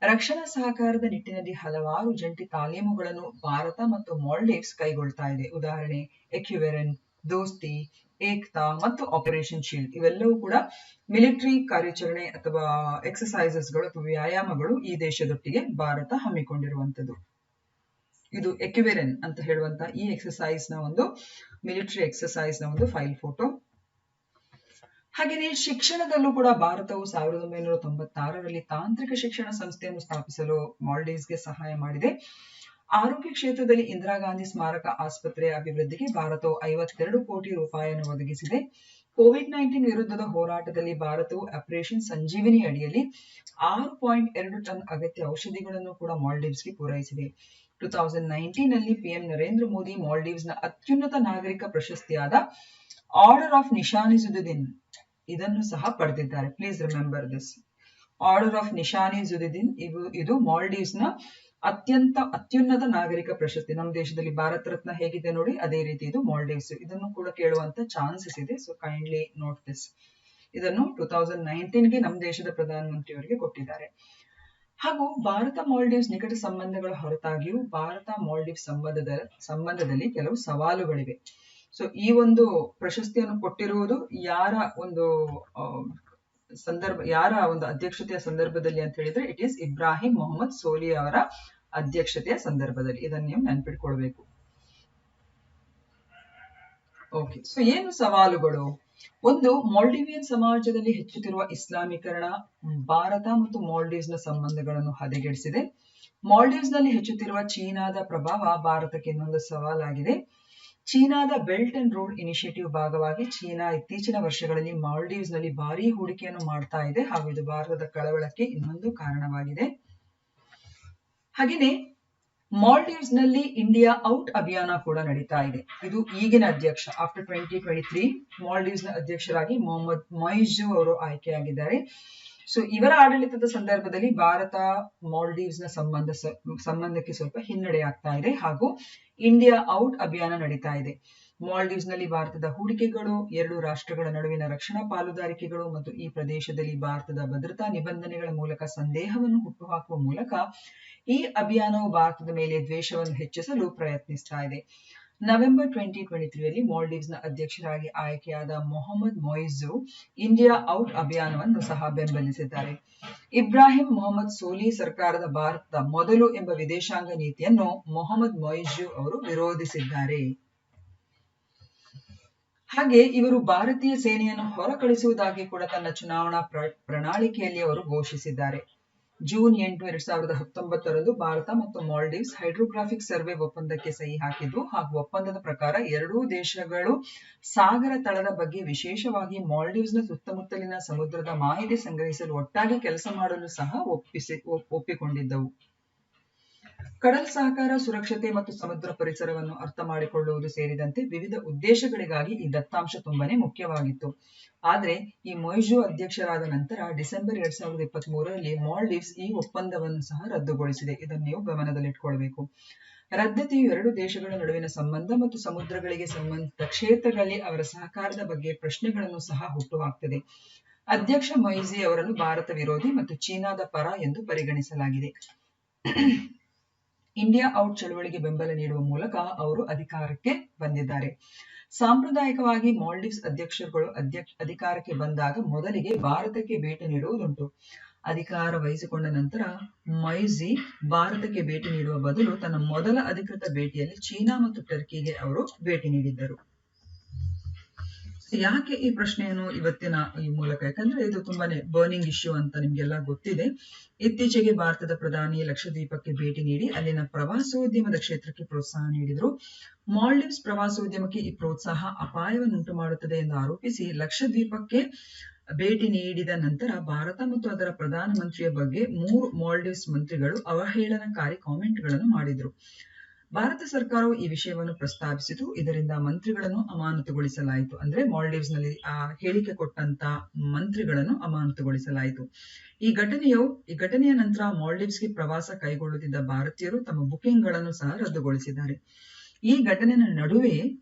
ರಕ್ಷಣಾ ಸಹಕಾರದ ನಿಟ್ಟಿನಲ್ಲಿ ಹಲವಾರು ಜಂಟಿ ತಾಲೀಮುಗಳನ್ನು ಭಾರತ ಮತ್ತು ಮಾಲ್ಡೀವ್ಸ್ ಕೈಗೊಳ್ತಾ ಇದೆ. ಉದಾಹರಣೆ ಎಕ್ಯುವೆರನ್, ದೋಸ್ತಿ, ಏಕ್ತಾ ಮತ್ತು ಆಪರೇಷನ್ ಶೀಲ್ಡ್ ಇವೆಲ್ಲವೂ ಕೂಡ ಮಿಲಿಟರಿ ಕಾರ್ಯಾಚರಣೆ ಅಥವಾ ಎಕ್ಸಸೈಸಸ್ಗಳು ಅಥವಾ ವ್ಯಾಯಾಮಗಳು ಈ ದೇಶದೊಟ್ಟಿಗೆ ಭಾರತ ಹಮ್ಮಿಕೊಂಡಿರುವಂತದ್ದು. ಇದು ಎಕ್ಯುವೆರನ್ ಅಂತ ಹೇಳುವಂತ ಈ ಎಕ್ಸಸೈಸ್ ನ ಒಂದು ಮಿಲಿಟರಿ ಎಕ್ಸಸೈಸ್ ನ ಒಂದು ಫೈಲ್ ಫೋಟೋ. ಹಾಗೆಯೇ ಶಿಕ್ಷಣದಲ್ಲೂ ಕೂಡ ಭಾರತವು 1996ರಲ್ಲಿ ತಾಂತ್ರಿಕ ಶಿಕ್ಷಣ ಸಂಸ್ಥೆಯನ್ನು ಸ್ಥಾಪಿಸಲು ಮಾಲ್ಡೀವ್ಸ್ಗೆ ಸಹಾಯ ಮಾಡಿದೆ. ಆರೋಗ್ಯ ಕ್ಷೇತ್ರದಲ್ಲಿ ಇಂದಿರಾ ಗಾಂಧಿ ಸ್ಮಾರಕ ಆಸ್ಪತ್ರೆಯ ಅಭಿವೃದ್ಧಿಗೆ ಭಾರತವು 52 ಕೋಟಿ ರೂಪಾಯಿಯನ್ನು ಒದಗಿಸಿದೆ. ಕೋವಿಡ್-19 ವಿರುದ್ಧದ ಹೋರಾಟದಲ್ಲಿ ಭಾರತವು ಆಪರೇಷನ್ ಸಂಜೀವಿನಿ ಅಡಿಯಲ್ಲಿ 6.2 ಟನ್ ಅಗತ್ಯ ಔಷಧಿಗಳನ್ನು ಕೂಡ ಮಾಲ್ಡೀವ್ಸ್ಗೆ ಪೂರೈಸಿದೆ. 2019ನಲ್ಲಿ ಪಿಎಂ ನರೇಂದ್ರ ಮೋದಿ ಮಾಲ್ಡೀವ್ಸ್ನ ಅತ್ಯುನ್ನತ ನಾಗರಿಕ ಪ್ರಶಸ್ತಿಯಾದ ಆರ್ಡರ್ ಆಫ್ ನಿಶಾನ್-ಇ-ಜುದ್ದೀನ್ ಇದನ್ನು ಸಹ ಪಡೆದಿದ್ದಾರೆ. Please remember this. Order of Nishan-e-Izzuddeen ಇದು ಮಾಲ್ಡೀವ್ಸ್ನ ಅತ್ಯುನ್ನತ ನಾಗರಿಕ ಪ್ರಶಸ್ತಿ. ನಮ್ಮ ದೇಶದಲ್ಲಿ ಭಾರತ ರತ್ನ ಹೇಗಿದೆ ನೋಡಿ, ಅದೇ ರೀತಿ ಇದು ಮಾಲ್ಡೀವ್ಸ್. ಇದನ್ನು ಕೂಡ ಕೇಳುವಂತ ಚಾನ್ಸಸ್ ಇದೆ. So kindly note this. ಇದನ್ನು 2019ಗೆ ನಮ್ಮ ದೇಶದ ಪ್ರಧಾನಮಂತ್ರಿಯವರಿಗೆ ಕೊಟ್ಟಿದ್ದಾರೆ. ಹಾಗೂ ಭಾರತ ಮಾಲ್ಡೀವ್ಸ್ ನಿಕಟ ಸಂಬಂಧಗಳ ಹೊರತಾಗಿಯೂ ಭಾರತ ಮಾಲ್ಡೀವ್ಸ್ ಸಂಬಂಧದಲ್ಲಿ ಕೆಲವು ಸವಾಲುಗಳಿವೆ. ಸೊ ಈ ಒಂದು ಪ್ರಶಸ್ತಿಯನ್ನು ಕೊಟ್ಟಿರುವುದು ಯಾರ ಒಂದು ಅಧ್ಯಕ್ಷತೆಯ ಸಂದರ್ಭದಲ್ಲಿ ಅಂತ ಹೇಳಿದ್ರೆ ಇಟ್ ಈಸ್ ಇಬ್ರಾಹಿಂ ಮೊಹಮ್ಮದ್ ಸೋಲಿ ಅವರ ಅಧ್ಯಕ್ಷತೆಯ ಸಂದರ್ಭದಲ್ಲಿ. ಇದನ್ನು ನೀವು ನೆನಪಿಟ್ಕೊಳ್ಬೇಕು. ಓಕೆ, ಸೊ ಏನು ಸವಾಲುಗಳು? ಒಂದು, ಮಾಲ್ಡೀವಿಯನ್ ಸಮಾಜದಲ್ಲಿ ಹೆಚ್ಚುತ್ತಿರುವ ಇಸ್ಲಾಮೀಕರಣ ಭಾರತ ಮತ್ತು ಮಾಲ್ಡೀವ್ಸ್ ನ ಸಂಬಂಧಗಳನ್ನು ಹದಗೆಡಿಸಿದೆ. ಮಾಲ್ಡೀವ್ಸ್ ನಲ್ಲಿ ಹೆಚ್ಚುತ್ತಿರುವ ಚೀನಾದ ಪ್ರಭಾವ ಭಾರತಕ್ಕೆ ಇನ್ನೊಂದು ಸವಾಲಾಗಿದೆ. ಚೀನಾದ ಬೆಲ್ಟ್ ಅಂಡ್ ರೋಡ್ ಇನಿಷಿಯೇಟಿವ್ ಭಾಗವಾಗಿ ಚೀನಾ ಇತ್ತೀಚಿನ ವರ್ಷಗಳಲ್ಲಿ ಮಾಲ್ಡೀವ್ಸ್ ನಲ್ಲಿ ಭಾರೀ ಹೂಡಿಕೆಯನ್ನು ಮಾಡ್ತಾ ಇದೆ ಹಾಗೂ ಇದು ಭಾರತದ ಕಳವಳಕ್ಕೆ ಇನ್ನೊಂದು ಕಾರಣವಾಗಿದೆ. ಹಾಗೆಯೇ ಮಾಲ್ಡೀವ್ಸ್ ನಲ್ಲಿ ಇಂಡಿಯಾ ಔಟ್ ಅಭಿಯಾನ ಕೂಡ ನಡೀತಾ ಇದೆ. ಇದು ಈಗಿನ ಅಧ್ಯಕ್ಷ ಆಫ್ಟರ್ 2023 ಮಾಲ್ಡೀವ್ಸ್ ನ ಅಧ್ಯಕ್ಷರಾಗಿ ಮೊಹಮ್ಮದ್ ಮೊಯಿಜು ಅವರು ಆಯ್ಕೆಯಾಗಿದ್ದಾರೆ. ಸೊ ಇವರ ಆಡಳಿತದ ಸಂದರ್ಭದಲ್ಲಿ ಭಾರತ ಮಾಲ್ಡೀವ್ಸ್ ನ ಸಂಬಂಧಕ್ಕೆ ಸ್ವಲ್ಪ ಹಿನ್ನಡೆ ಆಗ್ತಾ ಇದೆ ಹಾಗೂ ಇಂಡಿಯಾ ಔಟ್ ಅಭಿಯಾನ ನಡೀತಾ ಇದೆ. ಮಾಲ್ಡೀವ್ಸ್ ನಲ್ಲಿ ಭಾರತದ ಹೂಡಿಕೆಗಳು, 2 ರಾಷ್ಟ್ರಗಳ ನಡುವಿನ ರಕ್ಷಣಾ ಪಾಲುದಾರಿಕೆಗಳು ಮತ್ತು ಈ ಪ್ರದೇಶದಲ್ಲಿ ಭಾರತದ ಭದ್ರತಾ ನಿಬಂಧನೆಗಳ ಮೂಲಕ ಸಂದೇಹವನ್ನು ಹುಟ್ಟುಹಾಕುವ ಮೂಲಕ ಈ ಅಭಿಯಾನವು ಭಾರತದ ಮೇಲೆ ದ್ವೇಷವನ್ನು ಹೆಚ್ಚಿಸಲು ಪ್ರಯತ್ನಿಸ್ತಾ ಇದೆ. ನವೆಂಬರ್ 2023ರಲ್ಲಿ ಮಾಲ್ಡೀವ್ಸ್ ನ ಅಧ್ಯಕ್ಷರಾಗಿ ಆಯ್ಕೆಯಾದ ಮೊಹಮ್ಮದ್ ಮೊಯಿಜು ಇಂಡಿಯಾ ಔಟ್ ಅಭಿಯಾನವನ್ನು ಸಹ ಬೆಂಬಲಿಸಿದ್ದಾರೆ. ಇಬ್ರಾಹಿಂ ಮೊಹಮ್ಮದ್ ಸೋಲಿ ಸರ್ಕಾರದ ಭಾರತದ ಮೊದಲು ಎಂಬ ವಿದೇಶಾಂಗ ನೀತಿಯನ್ನು ಮೊಹಮ್ಮದ್ ಮೊಯಿಜು ಅವರು ವಿರೋಧಿಸಿದ್ದಾರೆ. ಹಾಗೆ ಇವರು ಭಾರತೀಯ ಸೇನೆಯನ್ನು ಹೊರಕಳಿಸುವುದಾಗಿ ಕೂಡ ತನ್ನ ಚುನಾವಣಾ ಪ್ರಣಾಳಿಕೆಯಲ್ಲಿ ಅವರು ಘೋಷಿಸಿದ್ದಾರೆ. ಜೂನ್ 8, 2019ರಂದು ಭಾರತ ಮತ್ತು ಮಾಲ್ಡೀವ್ಸ್ ಹೈಡ್ರೋಗ್ರಾಫಿಕ್ ಸರ್ವೆ ಒಪ್ಪಂದಕ್ಕೆ ಸಹಿ ಹಾಕಿದ್ದು ಹಾಗೂ ಒಪ್ಪಂದದ ಪ್ರಕಾರ ಎರಡೂ ದೇಶಗಳು ಸಾಗರ ತಳದ ಬಗ್ಗೆ ವಿಶೇಷವಾಗಿ ಮಾಲ್ಡೀವ್ಸ್ ನ ಸುತ್ತಮುತ್ತಲಿನ ಸಮುದ್ರದ ಮಾಹಿತಿ ಸಂಗ್ರಹಿಸಲು ಒಟ್ಟಾಗಿ ಕೆಲಸ ಮಾಡಲು ಸಹ ಒಪ್ಪಿಕೊಂಡಿದ್ದವು. ಕಡಲ್ ಸಹಕಾರ, ಸುರಕ್ಷತೆ ಮತ್ತು ಸಮುದ್ರ ಪರಿಸರವನ್ನು ಅರ್ಥ ಮಾಡಿಕೊಳ್ಳುವುದು ಸೇರಿದಂತೆ ವಿವಿಧ ಉದ್ದೇಶಗಳಿಗಾಗಿ ಈ ದತ್ತಾಂಶ ತುಂಬಾನೇ ಮುಖ್ಯವಾಗಿತ್ತು. ಆದ್ರೆ ಈ ಮೊಯ್ಜು ಅಧ್ಯಕ್ಷರಾದ ನಂತರ ಡಿಸೆಂಬರ್ 2023ರಲ್ಲಿ ಮಾಲ್ಡೀವ್ಸ್ ಈ ಒಪ್ಪಂದವನ್ನು ಸಹ ರದ್ದುಗೊಳಿಸಿದೆ. ಇದನ್ನು ನೀವು ಗಮನದಲ್ಲಿಟ್ಕೊಳ್ಬೇಕು. ರದ್ದತಿಯು ಎರಡು ದೇಶಗಳ ನಡುವಿನ ಸಂಬಂಧ ಮತ್ತು ಸಮುದ್ರಗಳಿಗೆ ಸಂಬಂಧಿಸಿದ ಕ್ಷೇತ್ರಗಳಲ್ಲಿ ಅವರ ಸಹಕಾರದ ಬಗ್ಗೆ ಪ್ರಶ್ನೆಗಳನ್ನು ಸಹ ಹುಟ್ಟುಹಾಕ್ತದೆ. ಅಧ್ಯಕ್ಷ ಮೊಯ್ಜಿ ಅವರನ್ನು ಭಾರತ ವಿರೋಧಿ ಮತ್ತು ಚೀನಾದ ಪರ ಎಂದು ಪರಿಗಣಿಸಲಾಗಿದೆ. ಇಂಡಿಯಾ ಔಟ್ ಚಳವಳಿಗೆ ಬೆಂಬಲ ನೀಡುವ ಮೂಲಕ ಅವರು ಅಧಿಕಾರಕ್ಕೆ ಬಂದಿದ್ದಾರೆ. ಸಾಂಪ್ರದಾಯಿಕವಾಗಿ ಮಾಲ್ಡೀವ್ಸ್ ಅಧ್ಯಕ್ಷರುಗಳು ಅಧಿಕಾರಕ್ಕೆ ಬಂದಾಗ ಮೊದಲಿಗೆ ಭಾರತಕ್ಕೆ ಭೇಟಿ ನೀಡುವುದುಂಟು. ಅಧಿಕಾರ ವಹಿಸಿಕೊಂಡ ನಂತರ ಮೊಯ್ಜಿ ಭಾರತಕ್ಕೆ ಭೇಟಿ ನೀಡುವ ಬದಲು ತನ್ನ ಮೊದಲ ಅಧಿಕೃತ ಭೇಟಿಯಲ್ಲಿ ಚೀನಾ ಮತ್ತು ಟರ್ಕಿಗೆ ಅವರು ಭೇಟಿ ನೀಡಿದ್ದರು. ಯಾಕೆ ಈ ಪ್ರಶ್ನೆಯನ್ನು ಇವತ್ತಿನ ಈ ಮೂಲಕ, ಯಾಕಂದ್ರೆ ಇದು ತುಂಬಾನೇ ಬರ್ನಿಂಗ್ ಇಶ್ಯೂ ಅಂತ ನಿಮ್ಗೆಲ್ಲ ಗೊತ್ತಿದೆ. ಇತ್ತೀಚೆಗೆ ಭಾರತದ ಪ್ರಧಾನಿ ಲಕ್ಷದ್ವೀಪಕ್ಕೆ ಭೇಟಿ ನೀಡಿ ಅಲ್ಲಿನ ಪ್ರವಾಸೋದ್ಯಮದ ಕ್ಷೇತ್ರಕ್ಕೆ ಪ್ರೋತ್ಸಾಹ ನೀಡಿದರು. ಮಾಲ್ಡೀವ್ಸ್ ಪ್ರವಾಸೋದ್ಯಮಕ್ಕೆ ಈ ಪ್ರೋತ್ಸಾಹ ಅಪಾಯವನ್ನುಂಟು ಮಾಡುತ್ತದೆ ಎಂದು ಆರೋಪಿಸಿ ಲಕ್ಷದ್ವೀಪಕ್ಕೆ ಭೇಟಿ ನೀಡಿದ ನಂತರ ಭಾರತ ಮತ್ತು ಅದರ ಪ್ರಧಾನಮಂತ್ರಿಯ ಬಗ್ಗೆ 3 ಮಾಲ್ಡೀವ್ಸ್ ಮಂತ್ರಿಗಳು ಅವಹೇಳನಕಾರಿ ಕಾಮೆಂಟ್ಗಳನ್ನು ಮಾಡಿದರು. ಭಾರತ ಸರ್ಕಾರವು ಈ ವಿಷಯವನ್ನು ಪ್ರಸ್ತಾಪಿಸಿತು. ಇದರಿಂದ ಮಂತ್ರಿಗಳನ್ನು ಅಮಾನತುಗೊಳಿಸಲಾಯಿತು. ಅಂದ್ರೆ ಮಾಲ್ಡೀವ್ಸ್ ನಲ್ಲಿ ಆ ಹೇಳಿಕೆ ಕೊಟ್ಟಂತ ಮಂತ್ರಿಗಳನ್ನು ಅಮಾನತುಗೊಳಿಸಲಾಯಿತು. ಈ ಘಟನೆಯ ನಂತರ ಮಾಲ್ಡೀವ್ಸ್ಗೆ ಪ್ರವಾಸ ಕೈಗೊಳ್ಳುತ್ತಿದ್ದ ಭಾರತೀಯರು ತಮ್ಮ ಬುಕಿಂಗ್ ಗಳನ್ನು ಸಹ ರದ್ದುಗೊಳಿಸಿದ್ದಾರೆ. ಈ ಘಟನೆಯ ನಡುವೆ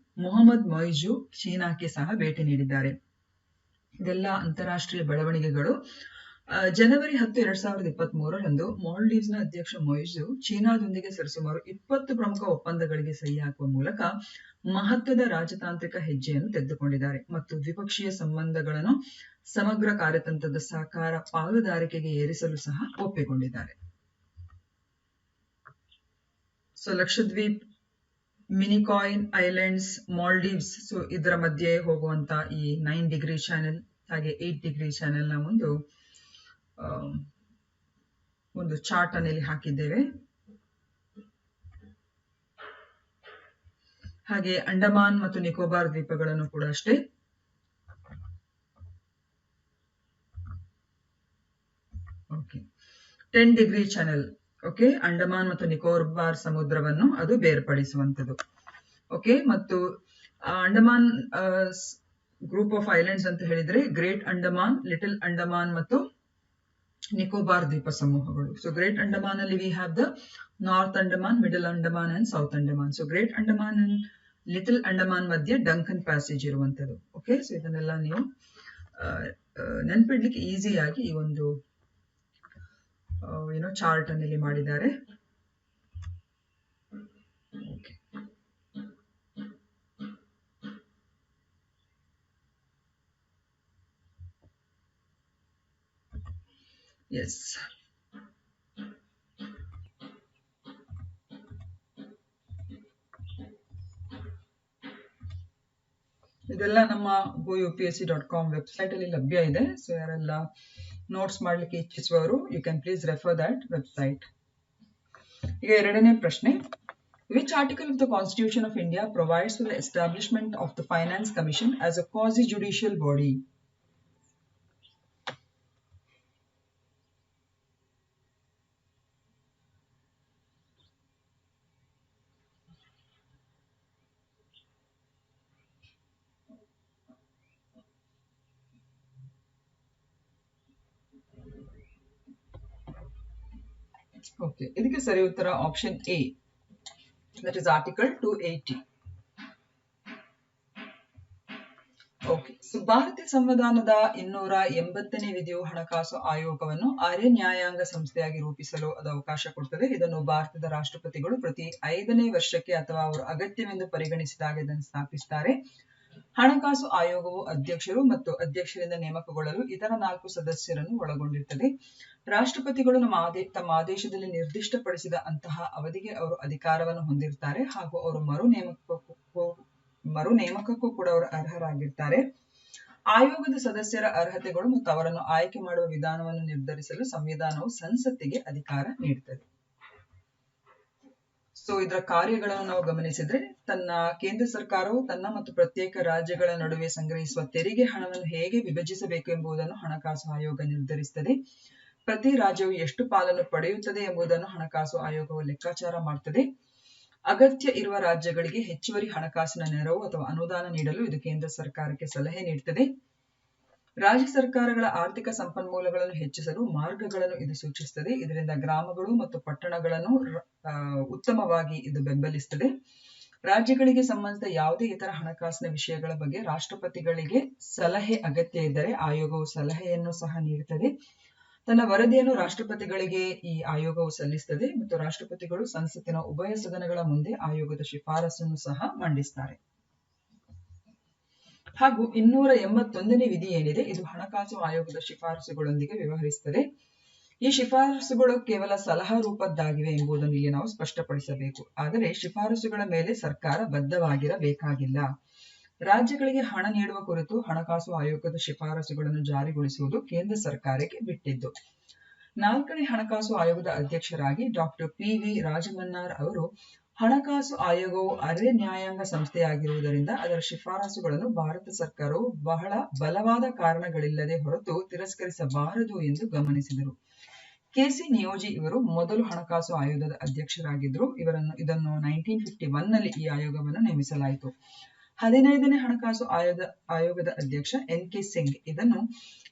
ಮೊಹಮ್ಮದ್ ಮೊಯ್ಜು ಚೀನಾಕ್ಕೆ ಸಹ ಭೇಟಿ ನೀಡಿದ್ದಾರೆ. ಇದೆಲ್ಲ ಅಂತಾರಾಷ್ಟ್ರೀಯ ಬೆಳವಣಿಗೆಗಳು. ಜನವರಿ 10, 2023ರಂದು ಮಾಲ್ಡೀವ್ಸ್ನ ಅಧ್ಯಕ್ಷ ಮೊಯ್ಜು ಚೀನಾದೊಂದಿಗೆ ಸರಿಸುಮಾರು 20 ಪ್ರಮುಖ ಒಪ್ಪಂದಗಳಿಗೆ ಸಹಿ ಹಾಕುವ ಮೂಲಕ ಮಹತ್ವದ ರಾಜತಾಂತ್ರಿಕ ಹೆಜ್ಜೆಯನ್ನು ತೆಗೆದುಕೊಂಡಿದ್ದಾರೆ ಮತ್ತು ದ್ವಿಪಕ್ಷೀಯ ಸಂಬಂಧಗಳನ್ನು ಸಮಗ್ರ ಕಾರ್ಯತಂತ್ರದ ಸಹಕಾರ ಪಾಲುದಾರಿಕೆಗೆ ಏರಿಸಲು ಸಹ ಒಪ್ಪಿಕೊಂಡಿದ್ದಾರೆ. So Lakshadweep, Minicoy islands, Maldives, so ಇದರ ಮಧ್ಯೆ ಹೋಗುವಂತ ಈ 9 ಡಿಗ್ರಿ ಚಾನೆಲ್ ಹಾಗೆ 8 ಡಿಗ್ರಿ ಚಾನೆಲ್ ನ ಒಂದು ಚಾರ್ಟ್ ಅನ್ನು ಹಾಕಿದ್ದೇವೆ. ಹಾಗೆ ಅಂಡಮಾನ್ ಮತ್ತು ನಿಕೋಬಾರ್ ದ್ವೀಪಗಳನ್ನು ಕೂಡ ಅಷ್ಟೇ. Okay, 10 degree channel. Okay, Andaman ಮತ್ತು ನಿಕೋಬಾರ್ ಸಮುದ್ರವನ್ನು ಅದು ಬೇರ್ಪಡಿಸುವಂತದ್ದು. ಓಕೆ, ಮತ್ತು ಅಂಡಮಾನ್ ಗ್ರೂಪ್ ಆಫ್ ಐಲ್ಯಾಂಡ್ಸ್ ಅಂತ ಹೇಳಿದ್ರೆ ಗ್ರೇಟ್ ಅಂಡಮಾನ್, ಲಿಟಲ್ ಅಂಡಮಾನ್ ಮತ್ತು ನಿಕೋಬಾರ್ ದ್ವೀಪ ಸಮೂಹಗಳು. ಸೊ ಗ್ರೇಟ್ ಅಂಡಮಾನ್ ಅಲ್ಲಿ we have the north Andaman, middle Andaman and south Andaman. So great Andaman and little Andaman ಮಧ್ಯೆ ಡಂಕನ್ ಪ್ಯಾಸೇಜ್ ಇರುವಂತದ್ದು. ಓಕೆ, ಸೊ ಇದನ್ನೆಲ್ಲ ನೀವು ನೆನ್ಪಿಡ್ಲಿಕ್ಕೆ ಈಸಿಯಾಗಿ ಈ ಒಂದು ಚಾರ್ಟ್ ಅನ್ನು ಇಲ್ಲಿ ಮಾಡಿದ್ದಾರೆ. ಓಕೆ, ಎಸ್, ಇದೆಲ್ಲ ನಮ್ಮ goupsc.com ವೆಬ್ಸೈಟ್ ಅಲ್ಲಿ ಲಭ್ಯ ಇದೆ. ಸೊ ಯಾರೆಲ್ಲ ನೋಟ್ಸ್ ಮಾಡ್ಲಿಕ್ಕೆ ಇಚ್ಛಿಸುವವರು you can please refer that website. ಈಗ ಎರಡನೇ ಪ್ರಶ್ನೆ, which article of the constitution of India provides for the establishment of the finance commission as a quasi judicial body? Okay, ಇದಕ್ಕೆ ಸರಿ ಉತ್ತರ option A, that is article 280. Okay, so ಭಾರತೀಯ ಸಂವಿಧಾನದ 280ನೇ ವಿಧಿಯು ಹಣಕಾಸು ಆಯೋಗವನ್ನು ಅರೆ ನ್ಯಾಯಾಂಗ ಸಂಸ್ಥೆಯಾಗಿ ರೂಪಿಸಲು ಅದು ಅವಕಾಶ ಕೊಡುತ್ತದೆ. ಇದನ್ನು ಭಾರತದ ರಾಷ್ಟ್ರಪತಿಗಳು ಪ್ರತಿ 5ನೇ ವರ್ಷಕ್ಕೆ ಅಥವಾ ಅವರು ಅಗತ್ಯವೆಂದು ಪರಿಗಣಿಸಿದಾಗ ಇದನ್ನು ಸ್ಥಾಪಿಸುತ್ತಾರೆ. ಹಣಕಾಸು ಆಯೋಗವು ಅಧ್ಯಕ್ಷರು ಮತ್ತು ಅಧ್ಯಕ್ಷರಿಂದ ನೇಮಕಗೊಳ್ಳಲು ಇತರ 4 ಸದಸ್ಯರನ್ನು ಒಳಗೊಂಡಿರುತ್ತದೆ. ರಾಷ್ಟ್ರಪತಿಗಳು ತಮ್ಮ ಆದೇಶದಲ್ಲಿ ನಿರ್ದಿಷ್ಟಪಡಿಸಿದ ಅಂತಹ ಅವಧಿಗೆ ಅವರು ಅಧಿಕಾರವನ್ನು ಹೊಂದಿರುತ್ತಾರೆ ಹಾಗೂ ಅವರು ಮರು ನೇಮಕಕ್ಕೂ ಕೂಡ ಅವರು ಅರ್ಹರಾಗಿರ್ತಾರೆ. ಆಯೋಗದ ಸದಸ್ಯರ ಅರ್ಹತೆಗಳು ಮತ್ತು ಅವರನ್ನು ಆಯ್ಕೆ ಮಾಡುವ ವಿಧಾನವನ್ನು ನಿರ್ಧರಿಸಲು ಸಂವಿಧಾನವು ಸಂಸತ್ತಿಗೆ ಅಧಿಕಾರ ನೀಡುತ್ತದೆ. ಸೊ ಇದರ ಕಾರ್ಯಗಳನ್ನು ನಾವು ಗಮನಿಸಿದ್ರೆ, ಕೇಂದ್ರ ಸರ್ಕಾರವು ತನ್ನ ಮತ್ತು ಪ್ರತ್ಯೇಕ ರಾಜ್ಯಗಳ ನಡುವೆ ಸಂಗ್ರಹಿಸುವ ತೆರಿಗೆ ಹಣವನ್ನು ಹೇಗೆ ವಿಭಜಿಸಬೇಕು ಎಂಬುದನ್ನು ಹಣಕಾಸು ಆಯೋಗ ನಿರ್ಧರಿಸುತ್ತದೆ. ಪ್ರತಿ ರಾಜ್ಯವು ಎಷ್ಟು ಪಾಲನ್ನು ಪಡೆಯುತ್ತದೆ ಎಂಬುದನ್ನು ಹಣಕಾಸು ಆಯೋಗವು ಲೆಕ್ಕಾಚಾರ ಮಾಡುತ್ತದೆ. ಅಗತ್ಯ ಇರುವ ರಾಜ್ಯಗಳಿಗೆ ಹೆಚ್ಚುವರಿ ಹಣಕಾಸಿನ ನೆರವು ಅಥವಾ ಅನುದಾನ ನೀಡಲು ಇದು ಕೇಂದ್ರ ಸರ್ಕಾರಕ್ಕೆ ಸಲಹೆ ನೀಡುತ್ತದೆ. ರಾಜ್ಯ ಸರ್ಕಾರಗಳ ಆರ್ಥಿಕ ಸಂಪನ್ಮೂಲಗಳನ್ನು ಹೆಚ್ಚಿಸಲು ಮಾರ್ಗಗಳನ್ನು ಇದು ಸೂಚಿಸುತ್ತದೆ. ಇದರಿಂದ ಗ್ರಾಮಗಳು ಮತ್ತು ಪಟ್ಟಣಗಳನ್ನು ಉತ್ತಮವಾಗಿ ಇದು ಬೆಂಬಲಿಸುತ್ತದೆ. ರಾಜ್ಯಗಳಿಗೆ ಸಂಬಂಧಿಸಿದ ಯಾವುದೇ ಇತರ ಹಣಕಾಸಿನ ವಿಷಯಗಳ ಬಗ್ಗೆ ರಾಷ್ಟ್ರಪತಿಗಳಿಗೆ ಸಲಹೆ ಅಗತ್ಯ ಇದ್ದರೆ ಆಯೋಗವು ಸಲಹೆಯನ್ನು ಸಹ ನೀಡುತ್ತದೆ. ತನ್ನ ವರದಿಯನ್ನು ರಾಷ್ಟ್ರಪತಿಗಳಿಗೆ ಈ ಆಯೋಗವು ಸಲ್ಲಿಸುತ್ತದೆ ಮತ್ತು ರಾಷ್ಟ್ರಪತಿಗಳು ಸಂಸತ್ತಿನ ಉಭಯ ಸದನಗಳ ಮುಂದೆ ಆಯೋಗದ ಶಿಫಾರಸನ್ನು ಸಹ ಮಂಡಿಸುತ್ತಾರೆ. ಹಾಗೂ 281ನೇ ವಿಧಿ ಏನಿದೆ, ಇದು ಹಣಕಾಸು ಆಯೋಗದ ಶಿಫಾರಸುಗಳೊಂದಿಗೆ ವ್ಯವಹರಿಸುತ್ತದೆ. ಈ ಶಿಫಾರಸುಗಳು ಕೇವಲ ಸಲಹಾ ರೂಪದ್ದಾಗಿವೆ ಎಂಬುದನ್ನು ಇಲ್ಲಿ ನಾವು ಸ್ಪಷ್ಟಪಡಿಸಬೇಕು. ಆದರೆ ಶಿಫಾರಸುಗಳ ಮೇಲೆ ಸರ್ಕಾರ ಬದ್ಧವಾಗಿರಬೇಕಾಗಿಲ್ಲ. ರಾಜ್ಯಗಳಿಗೆ ಹಣ ನೀಡುವ ಕುರಿತು ಹಣಕಾಸು ಆಯೋಗದ ಶಿಫಾರಸುಗಳನ್ನು ಜಾರಿಗೊಳಿಸುವುದು ಕೇಂದ್ರ ಸರ್ಕಾರಕ್ಕೆ ಬಿಟ್ಟಿದ್ದು. 4ನೇ ಹಣಕಾಸು ಆಯೋಗದ ಅಧ್ಯಕ್ಷರಾಗಿ ಡಾಕ್ಟರ್ PV ರಾಜಮನ್ನಾರ್ ಅವರು, ಹಣಕಾಸು ಆಯೋಗವು ಅರೆ ನ್ಯಾಯಾಂಗ ಸಂಸ್ಥೆಯಾಗಿರುವುದರಿಂದ ಅದರ ಶಿಫಾರಸುಗಳನ್ನು ಭಾರತ ಸರ್ಕಾರವು ಬಹಳ ಬಲವಾದ ಕಾರಣಗಳಿಲ್ಲದೆ ಹೊರತು ತಿರಸ್ಕರಿಸಬಾರದು ಎಂದು ಗಮನಿಸಿದರು. KC ನಿಯೋಜಿ ಇವರು ಮೊದಲು ಹಣಕಾಸು ಆಯೋಗದ ಅಧ್ಯಕ್ಷರಾಗಿದ್ದರು. ಇದನ್ನು 1951ನಲ್ಲಿ ಈ ಆಯೋಗವನ್ನು ನೇಮಿಸಲಾಯಿತು. 15ನೇ ಹಣಕಾಸು ಆಯೋಗದ ಅಧ್ಯಕ್ಷ NK ಸಿಂಗ್, ಇದನ್ನು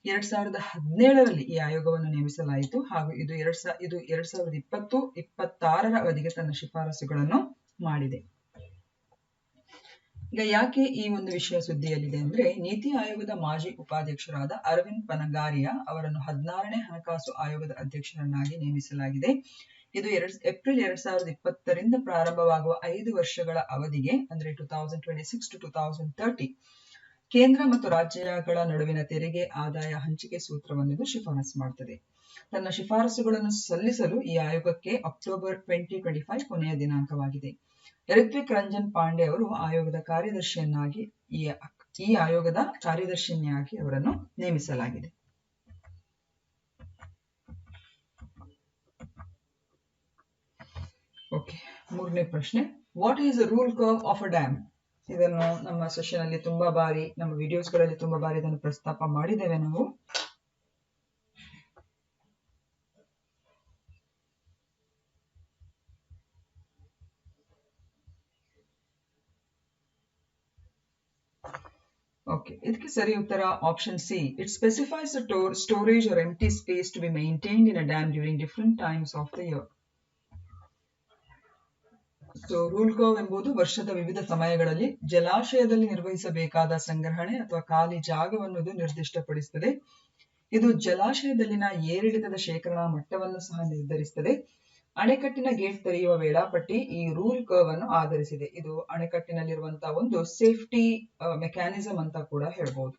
2017ರಲ್ಲಿ ಈ ಆಯೋಗವನ್ನು ನೇಮಿಸಲಾಯಿತು ಹಾಗೂ ಇದು 2020-26ರ ಅವಧಿಗೆ ತನ್ನ ಶಿಫಾರಸುಗಳನ್ನು ಮಾಡಿದೆ. ಈಗ ಯಾಕೆ ಈ ಒಂದು ವಿಷಯ ಸುದ್ದಿಯಲ್ಲಿದೆ ಅಂದ್ರೆ, ನೀತಿ ಆಯೋಗದ ಮಾಜಿ ಉಪಾಧ್ಯಕ್ಷರಾದ ಅರವಿಂದ್ ಪನಗಾರಿಯಾ ಅವರನ್ನು 16ನೇ ಹಣಕಾಸು ಆಯೋಗದ ಅಧ್ಯಕ್ಷರನ್ನಾಗಿ ನೇಮಿಸಲಾಗಿದೆ. ಇದು ಏಪ್ರಿಲ್ 2020ರಿಂದ ಪ್ರಾರಂಭವಾಗುವ 5 ವರ್ಷಗಳ ಅವಧಿಗೆ, ಅಂದ್ರೆ 2026 to 2030 ಕೇಂದ್ರ ಮತ್ತು ರಾಜ್ಯಗಳ ನಡುವಿನ ತೆರಿಗೆ ಆದಾಯ ಹಂಚಿಕೆ ಸೂತ್ರವನ್ನು ಶಿಫಾರಸು ಮಾಡುತ್ತದೆ. ತನ್ನ ಶಿಫಾರಸುಗಳನ್ನು ಸಲ್ಲಿಸಲು ಈ ಆಯೋಗಕ್ಕೆ ಅಕ್ಟೋಬರ್ 2025 ಕೊನೆಯ ದಿನಾಂಕವಾಗಿದೆ. ರಿತ್ವಿಕ್ ರಂಜನ್ ಪಾಂಡೆ ಅವರು ಆಯೋಗದ ಕಾರ್ಯದರ್ಶಿಯಾಗಿ ಅವರನ್ನು ನೇಮಿಸಲಾಗಿದೆ. ಓಕೆ, 3ನೇ ಪ್ರಶ್ನೆ, what is the rule curve of a dam? ಇದನ್ನು ನಮ್ಮ ಸೆಷನ್ ಅಲ್ಲಿ ತುಂಬಾ ಬಾರಿ, ನಮ್ಮ ವಿಡಿಯೋಸ್ಗಳಲ್ಲಿ ತುಂಬಾ ಬಾರಿ ಇದನ್ನು ಪ್ರಸ್ತಾಪ ಮಾಡಿದ್ದೇವೆ ನಾವು. ಓಕೆ, ಇದಕ್ಕೆ ಸರಿ ಉತ್ತರ option C. It specifies the storage or empty space to be maintained in a dam during different times of the year. So rule curve ಎಂಬುದು ವರ್ಷದ ವಿವಿಧ ಸಮಯಗಳಲ್ಲಿ ಜಲಾಶಯದಲ್ಲಿ ನಿರ್ವಹಿಸಬೇಕಾದ ಸಂಗ್ರಹಣೆ ಅಥವಾ ಖಾಲಿ ಜಾಗವನ್ನು ನಿರ್ದಿಷ್ಟಪಡಿಸುತ್ತದೆ. ಇದು ಜಲಾಶಯದಲ್ಲಿನ ಏರಿಳಿತದ ಶೇಖರಣಾ ಮಟ್ಟವನ್ನು ಸಹ ನಿರ್ಧರಿಸುತ್ತದೆ. ಅಣೆಕಟ್ಟಿನ ಗೇಟ್ ತೆರೆಯುವ ವೇಳಾಪಟ್ಟಿ ಈ ರೂಲ್ ಕರ್ವ್ ಅನ್ನು ಆಧರಿಸಿದೆ. ಇದು ಅಣೆಕಟ್ಟಿನಲ್ಲಿರುವಂತಹ ಒಂದು ಸೇಫ್ಟಿ ಮೆಕ್ಯಾನಿಸಮ್ ಅಂತ ಕೂಡ ಹೇಳ್ಬೋದು.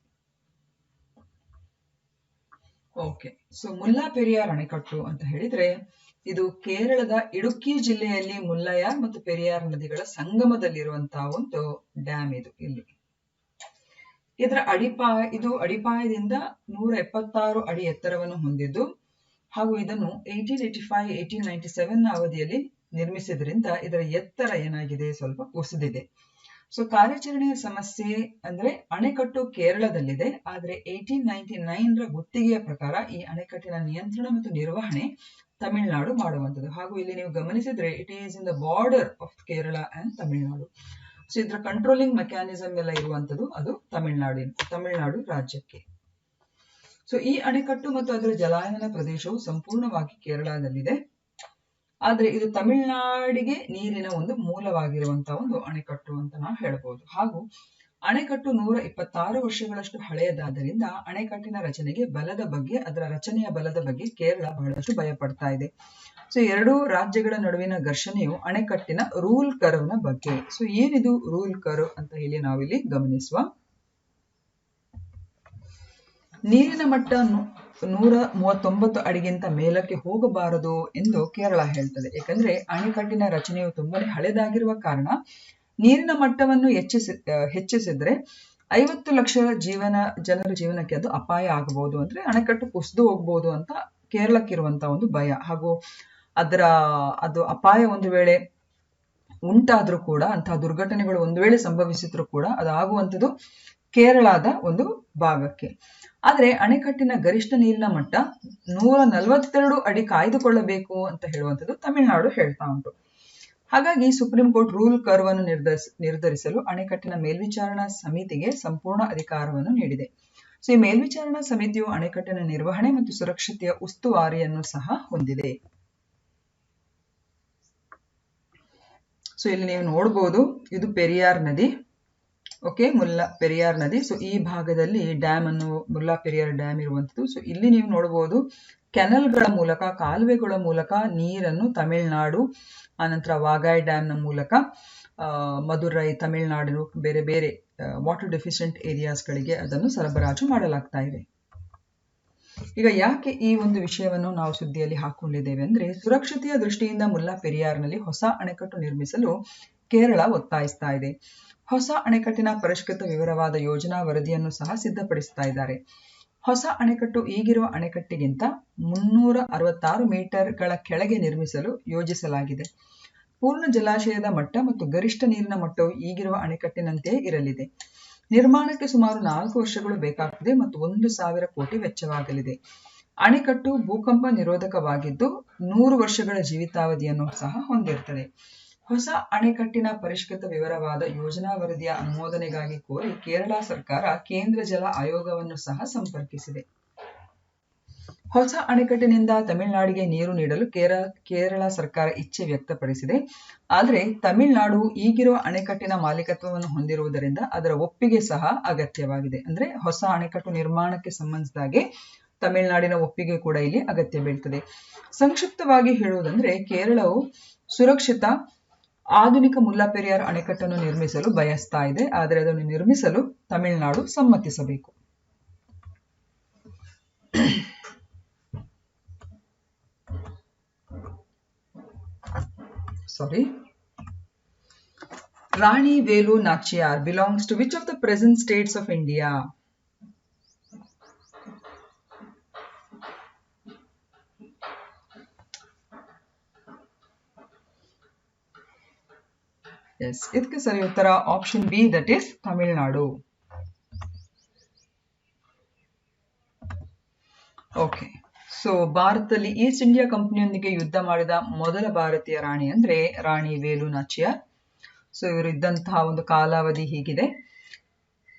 ಓಕೆ, ಸೊ ಮುಲ್ಲಾ ಪೆರಿಯಾರ್ ಅಣೆಕಟ್ಟು ಅಂತ ಹೇಳಿದ್ರೆ, ಇದು ಕೇರಳದ ಇಡುಕ್ಕಿ ಜಿಲ್ಲೆಯಲ್ಲಿ ಮುಲ್ಲಯಾರ್ ಮತ್ತು ಪೆರಿಯಾರ್ ನದಿಗಳ ಸಂಗಮದಲ್ಲಿರುವಂತಹ ಒಂದು ಡ್ಯಾಮ್. ಇದು ಇಲ್ಲಿ ಇದರ ಇದು ಅಡಿಪಾಯದಿಂದ 176 ಅಡಿ ಎತ್ತರವನ್ನು ಹೊಂದಿದ್ದು ಹಾಗೂ ಇದನ್ನು 1885-1897 ಅವಧಿಯಲ್ಲಿ ನಿರ್ಮಿಸಿದ್ರಿಂದ ಇದರ ಎತ್ತರ ಏನಾಗಿದೆ, ಸ್ವಲ್ಪ ಕುಸಿದಿದೆ. ಸೊ ಕಾರ್ಯಾಚರಣೆಯ ಸಮಸ್ಯೆ ಅಂದ್ರೆ, ಅಣೆಕಟ್ಟು ಕೇರಳದಲ್ಲಿದೆ, ಆದ್ರೆ 1899ರ ಗುತ್ತಿಗೆಯ ಪ್ರಕಾರ ಈ ಅಣೆಕಟ್ಟಿನ ನಿಯಂತ್ರಣ ಮತ್ತು ನಿರ್ವಹಣೆ ತಮಿಳುನಾಡು ಮಾಡುವಂಥದ್ದು. ಹಾಗೂ ಇಲ್ಲಿ ನೀವು ಗಮನಿಸಿದ್ರೆ it is in the border of Kerala and Tamil Nadu. So ಇದರ ಕಂಟ್ರೋಲಿಂಗ್ ಮೆಕ್ಯಾನಿಸಮ್ ಎಲ್ಲ ಇರುವಂತದ್ದು ಅದು ತಮಿಳುನಾಡು ರಾಜ್ಯಕ್ಕೆ. ಸೊ ಈ ಅಣೆಕಟ್ಟು ಮತ್ತು ಅದರ ಜಲಾನಯನ ಪ್ರದೇಶವು ಸಂಪೂರ್ಣವಾಗಿ ಕೇರಳದಲ್ಲಿದೆ, ಆದ್ರೆ ಇದು ತಮಿಳುನಾಡಿಗೆ ನೀರಿನ ಒಂದು ಮೂಲವಾಗಿರುವಂತಹ ಒಂದು ಅಣೆಕಟ್ಟು ಅಂತ ನಾವು ಹೇಳ್ಬೋದು. ಹಾಗೂ ಅಣೆಕಟ್ಟು 126 ವರ್ಷಗಳಷ್ಟು ಹಳೆಯದಾದ್ದರಿಂದ ಅಣೆಕಟ್ಟಿನ ಅದರ ರಚನೆಯ ಬಲದ ಬಗ್ಗೆ ಕೇರಳ ಬಹಳಷ್ಟು ಭಯ ಪಡ್ತಾ ಇದೆ. ಸೊ ಎರಡೂ ರಾಜ್ಯಗಳ ನಡುವಿನ ಘರ್ಷಣೆಯು ಅಣೆಕಟ್ಟಿನ ರೂಲ್ ಕರ್ವ್ ನ ಬಗ್ಗೆ. ಸೊ ಏನಿದು ರೂಲ್ ಕರ್ವ್ ಅಂತ ಹೇಳಿ ನಾವಿಲ್ಲಿ ಗಮನಿಸುವ. ನೀರಿನ ಮಟ್ಟ 139 ಅಡಿಗಿಂತ ಮೇಲಕ್ಕೆ ಹೋಗಬಾರದು ಎಂದು ಕೇರಳ ಹೇಳ್ತದೆ. ಯಾಕಂದ್ರೆ ಅಣೆಕಟ್ಟಿನ ರಚನೆಯು ತುಂಬಾನೇ ಹಳೆದಾಗಿರುವ ಕಾರಣ ನೀರಿನ ಮಟ್ಟವನ್ನು ಹೆಚ್ಚಿಸಿದ್ರೆ 50 ಲಕ್ಷ ಜನರ ಜೀವನಕ್ಕೆ ಅದು ಅಪಾಯ ಆಗಬಹುದು, ಅಂದ್ರೆ ಅಣೆಕಟ್ಟು ಕುಸಿದು ಹೋಗ್ಬೋದು ಅಂತ ಕೇರಳಕ್ಕಿರುವಂತಹ ಒಂದು ಭಯ. ಹಾಗೂ ಅದು ಅಪಾಯ ಒಂದು ವೇಳೆ ಉಂಟಾದ್ರೂ ಕೂಡ, ಅಂತಹ ದುರ್ಘಟನೆಗಳು ಒಂದು ವೇಳೆ ಸಂಭವಿಸಿದ್ರು ಕೂಡ ಅದಾಗುವಂಥದ್ದು ಕೇರಳದ ಒಂದು ಭಾಗಕ್ಕೆ. ಆದರೆ ಅಣೆಕಟ್ಟಿನ ಗರಿಷ್ಠ ನೀರಿನ ಮಟ್ಟ 142 ಅಡಿ ಕಾಯ್ದುಕೊಳ್ಳಬೇಕು ಅಂತ ಹೇಳುವಂಥದ್ದು ತಮಿಳುನಾಡು ಹೇಳ್ತಾ ಉಂಟು. ಹಾಗಾಗಿ ಸುಪ್ರೀಂ ಕೋರ್ಟ್ ರೂಲ್ ಕರ್ವ್ ಅನ್ನು ನಿರ್ಧರಿಸಲು ಅಣೆಕಟ್ಟಿನ ಮೇಲ್ವಿಚಾರಣಾ ಸಮಿತಿಗೆ ಸಂಪೂರ್ಣ ಅಧಿಕಾರವನ್ನು ನೀಡಿದೆ. ಸೊ ಈ ಮೇಲ್ವಿಚಾರಣಾ ಸಮಿತಿಯು ಅಣೆಕಟ್ಟಿನ ನಿರ್ವಹಣೆ ಮತ್ತು ಸುರಕ್ಷತೆಯ ಉಸ್ತುವಾರಿಯನ್ನು ಸಹ ಹೊಂದಿದೆ. ಸೊ ಇಲ್ಲಿ ನೀವು ನೋಡಬಹುದು, ಇದು ಪೆರಿಯಾರ್ ನದಿ. ಓಕೆ, ಪೆರಿಯಾರ್ ನದಿ. ಸೊ ಈ ಭಾಗದಲ್ಲಿ ಡ್ಯಾಮ್ ಅನ್ನು, ಮುಲ್ಲಾ ಪೆರಿಯಾರ್ ಡ್ಯಾಮ್ ಇರುವಂತದ್ದು. ಸೊ ಇಲ್ಲಿ ನೀವು ನೋಡಬಹುದು, ಕೆನಲ್ಗಳ ಮೂಲಕ, ಕಾಲುವೆಗಳ ಮೂಲಕ ನೀರನ್ನು ತಮಿಳುನಾಡು, ಆನಂತರ ವಾಗಾಯ್ ಡ್ಯಾಮ್ ನ ಮೂಲಕ ಮದುರೈ, ತಮಿಳುನಾಡು ಬೇರೆ ಬೇರೆ ವಾಟರ್ ಡೆಫಿಷಿಯಂಟ್ ಏರಿಯಾಸ್ಗಳಿಗೆ ಅದನ್ನು ಸರಬರಾಜು ಮಾಡಲಾಗ್ತಾ ಇದೆ. ಈಗ ಯಾಕೆ ಈ ಒಂದು ವಿಷಯವನ್ನು ನಾವು ಸುದ್ದಿಯಲ್ಲಿ ಹಾಕೊಂಡಿದ್ದೇವೆ ಅಂದ್ರೆ, ಸುರಕ್ಷತೆಯ ದೃಷ್ಟಿಯಿಂದ ಮುಲ್ಲಾ ಪೆರಿಯಾರ್ನಲ್ಲಿ ಹೊಸ ಅಣೆಕಟ್ಟು ನಿರ್ಮಿಸಲು ಕೇರಳ ಒತ್ತಾಯಿಸ್ತಾ ಇದೆ. ಹೊಸ ಅಣೆಕಟ್ಟಿನ ಪರಿಷ್ಕೃತ ವಿವರವಾದ ಯೋಜನಾ ವರದಿಯನ್ನು ಸಹ ಸಿದ್ಧಪಡಿಸ್ತಾ ಇದ್ದಾರೆ. ಹೊಸ ಅಣೆಕಟ್ಟು ಈಗಿರುವ ಅಣೆಕಟ್ಟಿಗಿಂತ 366 ಮೀಟರ್ಗಳ ಕೆಳಗೆ ನಿರ್ಮಿಸಲು ಯೋಜಿಸಲಾಗಿದೆ. ಪೂರ್ಣ ಜಲಾಶಯದ ಮಟ್ಟ ಮತ್ತು ಗರಿಷ್ಠ ನೀರಿನ ಮಟ್ಟವು ಈಗಿರುವ ಅಣೆಕಟ್ಟಿನಂತೆಯೇ ಇರಲಿದೆ. ನಿರ್ಮಾಣಕ್ಕೆ ಸುಮಾರು 4 ವರ್ಷಗಳು ಬೇಕಾಗುತ್ತದೆ ಮತ್ತು 1,000 ಕೋಟಿ ವೆಚ್ಚವಾಗಲಿದೆ. ಅಣೆಕಟ್ಟು ಭೂಕಂಪ ನಿರೋಧಕವಾಗಿದ್ದು 100 ವರ್ಷಗಳ ಜೀವಿತಾವಧಿಯನ್ನು ಸಹ ಹೊಂದಿರುತ್ತದೆ. ಹೊಸ ಅಣೆಕಟ್ಟಿನ ಪರಿಷ್ಕೃತ ವಿವರವಾದ ಯೋಜನಾ ವರದಿಯ ಅನುಮೋದನೆಗಾಗಿ ಕೋರಿ ಕೇರಳ ಸರ್ಕಾರ ಕೇಂದ್ರ ಜಲ ಆಯೋಗವನ್ನು ಸಹ ಸಂಪರ್ಕಿಸಿದೆ. ಹೊಸ ಅಣೆಕಟ್ಟಿನಿಂದ ತಮಿಳುನಾಡಿಗೆ ನೀರು ನೀಡಲು ಕೇರಳ ಸರ್ಕಾರ ಇಚ್ಛೆ ವ್ಯಕ್ತಪಡಿಸಿದೆ. ಆದರೆ ತಮಿಳುನಾಡು ಈಗಿರುವ ಅಣೆಕಟ್ಟಿನ ಮಾಲೀಕತ್ವವನ್ನು ಹೊಂದಿರುವುದರಿಂದ ಅದರ ಒಪ್ಪಿಗೆ ಸಹ ಅಗತ್ಯವಾಗಿದೆ. ಅಂದ್ರೆ ಹೊಸ ಅಣೆಕಟ್ಟು ನಿರ್ಮಾಣಕ್ಕೆ ಸಂಬಂಧಿಸಿದಾಗೆ ತಮಿಳುನಾಡಿನ ಒಪ್ಪಿಗೆ ಕೂಡ ಇಲ್ಲಿ ಅಗತ್ಯ ಬೀಳ್ತದೆ. ಸಂಕ್ಷಿಪ್ತವಾಗಿ ಹೇಳುವುದಂದ್ರೆ, ಕೇರಳವು ಸುರಕ್ಷಿತ ಆಧುನಿಕ ಮುಲ್ಲಾ ಪೆರಿಯಾರ್ ಅಣೆಕಟ್ಟನ್ನು ನಿರ್ಮಿಸಲು ಬಯಸ್ತಾ ಇದೆ. ಆದರೆ ಅದನ್ನು ನಿರ್ಮಿಸಲು Tamil Nadu ಸಮ್ಮತಿಸಬೇಕು. Rani Velu Nachiyar belongs to which of the present states of India? Yes, ಇದಕ್ಕೆ ಸರಿ ಉತ್ತರ option B, that is Tamil Nadu. Okay, so ಭಾರತದಲ್ಲಿ ಈಸ್ಟ್ ಇಂಡಿಯಾ ಕಂಪನಿಯೊಂದಿಗೆ ಯುದ್ಧ ಮಾಡಿದ ಮೊದಲ ಭಾರತೀಯ ರಾಣಿ ಅಂದ್ರೆ ರಾಣಿ ವೇಲು ನಾಚಿಯಾರ್. ಸೊ ಇವರು ಇದ್ದಂತಹ ಒಂದು ಕಾಲಾವಧಿ ಹೀಗಿದೆ.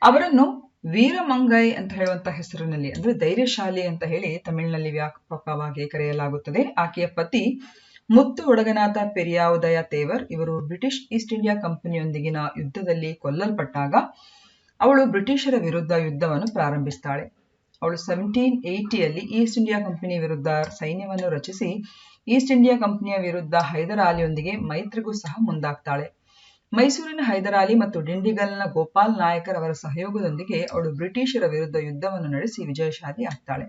ಅವರನ್ನು ವೀರಮಂಗೈ ಅಂತ ಹೇಳುವಂತಹ ಹೆಸರಿನಲ್ಲಿ, ಅಂದ್ರೆ ಧೈರ್ಯಶಾಲಿ ಅಂತ ಹೇಳಿ ತಮಿಳಿನಲ್ಲಿ ವ್ಯಾಪಕವಾಗಿ ಕರೆಯಲಾಗುತ್ತದೆ. ಆಕೆಯ ಪತಿ ಮುತ್ತು ಒಡಗನಾಥ ಪೆರಿಯಾವುದಯ ತೇವರ್ ಇವರು ಬ್ರಿಟಿಷ್ ಈಸ್ಟ್ ಇಂಡಿಯಾ ಕಂಪನಿಯೊಂದಿಗಿನ ಯುದ್ಧದಲ್ಲಿ ಕೊಲ್ಲಲ್ಪಟ್ಟಾಗ ಅವಳು ಬ್ರಿಟಿಷರ ವಿರುದ್ಧ ಯುದ್ಧವನ್ನು ಪ್ರಾರಂಭಿಸ್ತಾಳೆ. ಅವಳು 1780ಯಲ್ಲಿ ಈಸ್ಟ್ ಇಂಡಿಯಾ ಕಂಪನಿ ವಿರುದ್ಧ ಸೈನ್ಯವನ್ನು ರಚಿಸಿ ಈಸ್ಟ್ ಇಂಡಿಯಾ ಕಂಪನಿಯ ವಿರುದ್ಧ ಹೈದರ್ ಅಲಿಯೊಂದಿಗೆ ಮೈತ್ರಿಗೂ ಸಹ ಮುಂದಾಗ್ತಾಳೆ. ಮೈಸೂರಿನ ಹೈದರ್ ಅಲಿ ಮತ್ತು ಡಿಂಡಿಗಲ್ನ ಗೋಪಾಲ್ ನಾಯಕರ್ ಅವರ ಸಹಯೋಗದೊಂದಿಗೆ ಅವಳು ಬ್ರಿಟಿಷರ ವಿರುದ್ಧ ಯುದ್ಧವನ್ನು ನಡೆಸಿ ವಿಜಯಶಾಲಿ ಆಗ್ತಾಳೆ.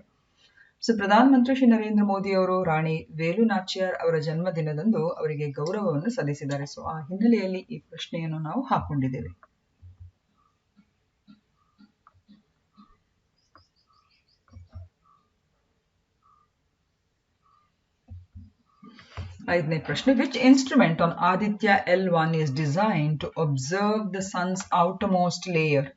ಸೊ ಪ್ರಧಾನಮಂತ್ರಿ ಶ್ರೀ ನರೇಂದ್ರ ಮೋದಿ ಅವರು ರಾಣಿ ವೇಲು ನಾಚಿಯಾರ್ ಅವರ ಜನ್ಮದಿನದಂದು ಅವರಿಗೆ ಗೌರವವನ್ನು ಸಲ್ಲಿಸಿದ್ದಾರೆ. ಸೊ ಆ ಹಿನ್ನೆಲೆಯಲ್ಲಿ ಈ ಪ್ರಶ್ನೆಯನ್ನು ನಾವು ಹಾಕೊಂಡಿದ್ದೇವೆ. ಐದನೇ ಪ್ರಶ್ನೆ, which instrument on Aditya L1 is designed to observe the sun's outermost layer?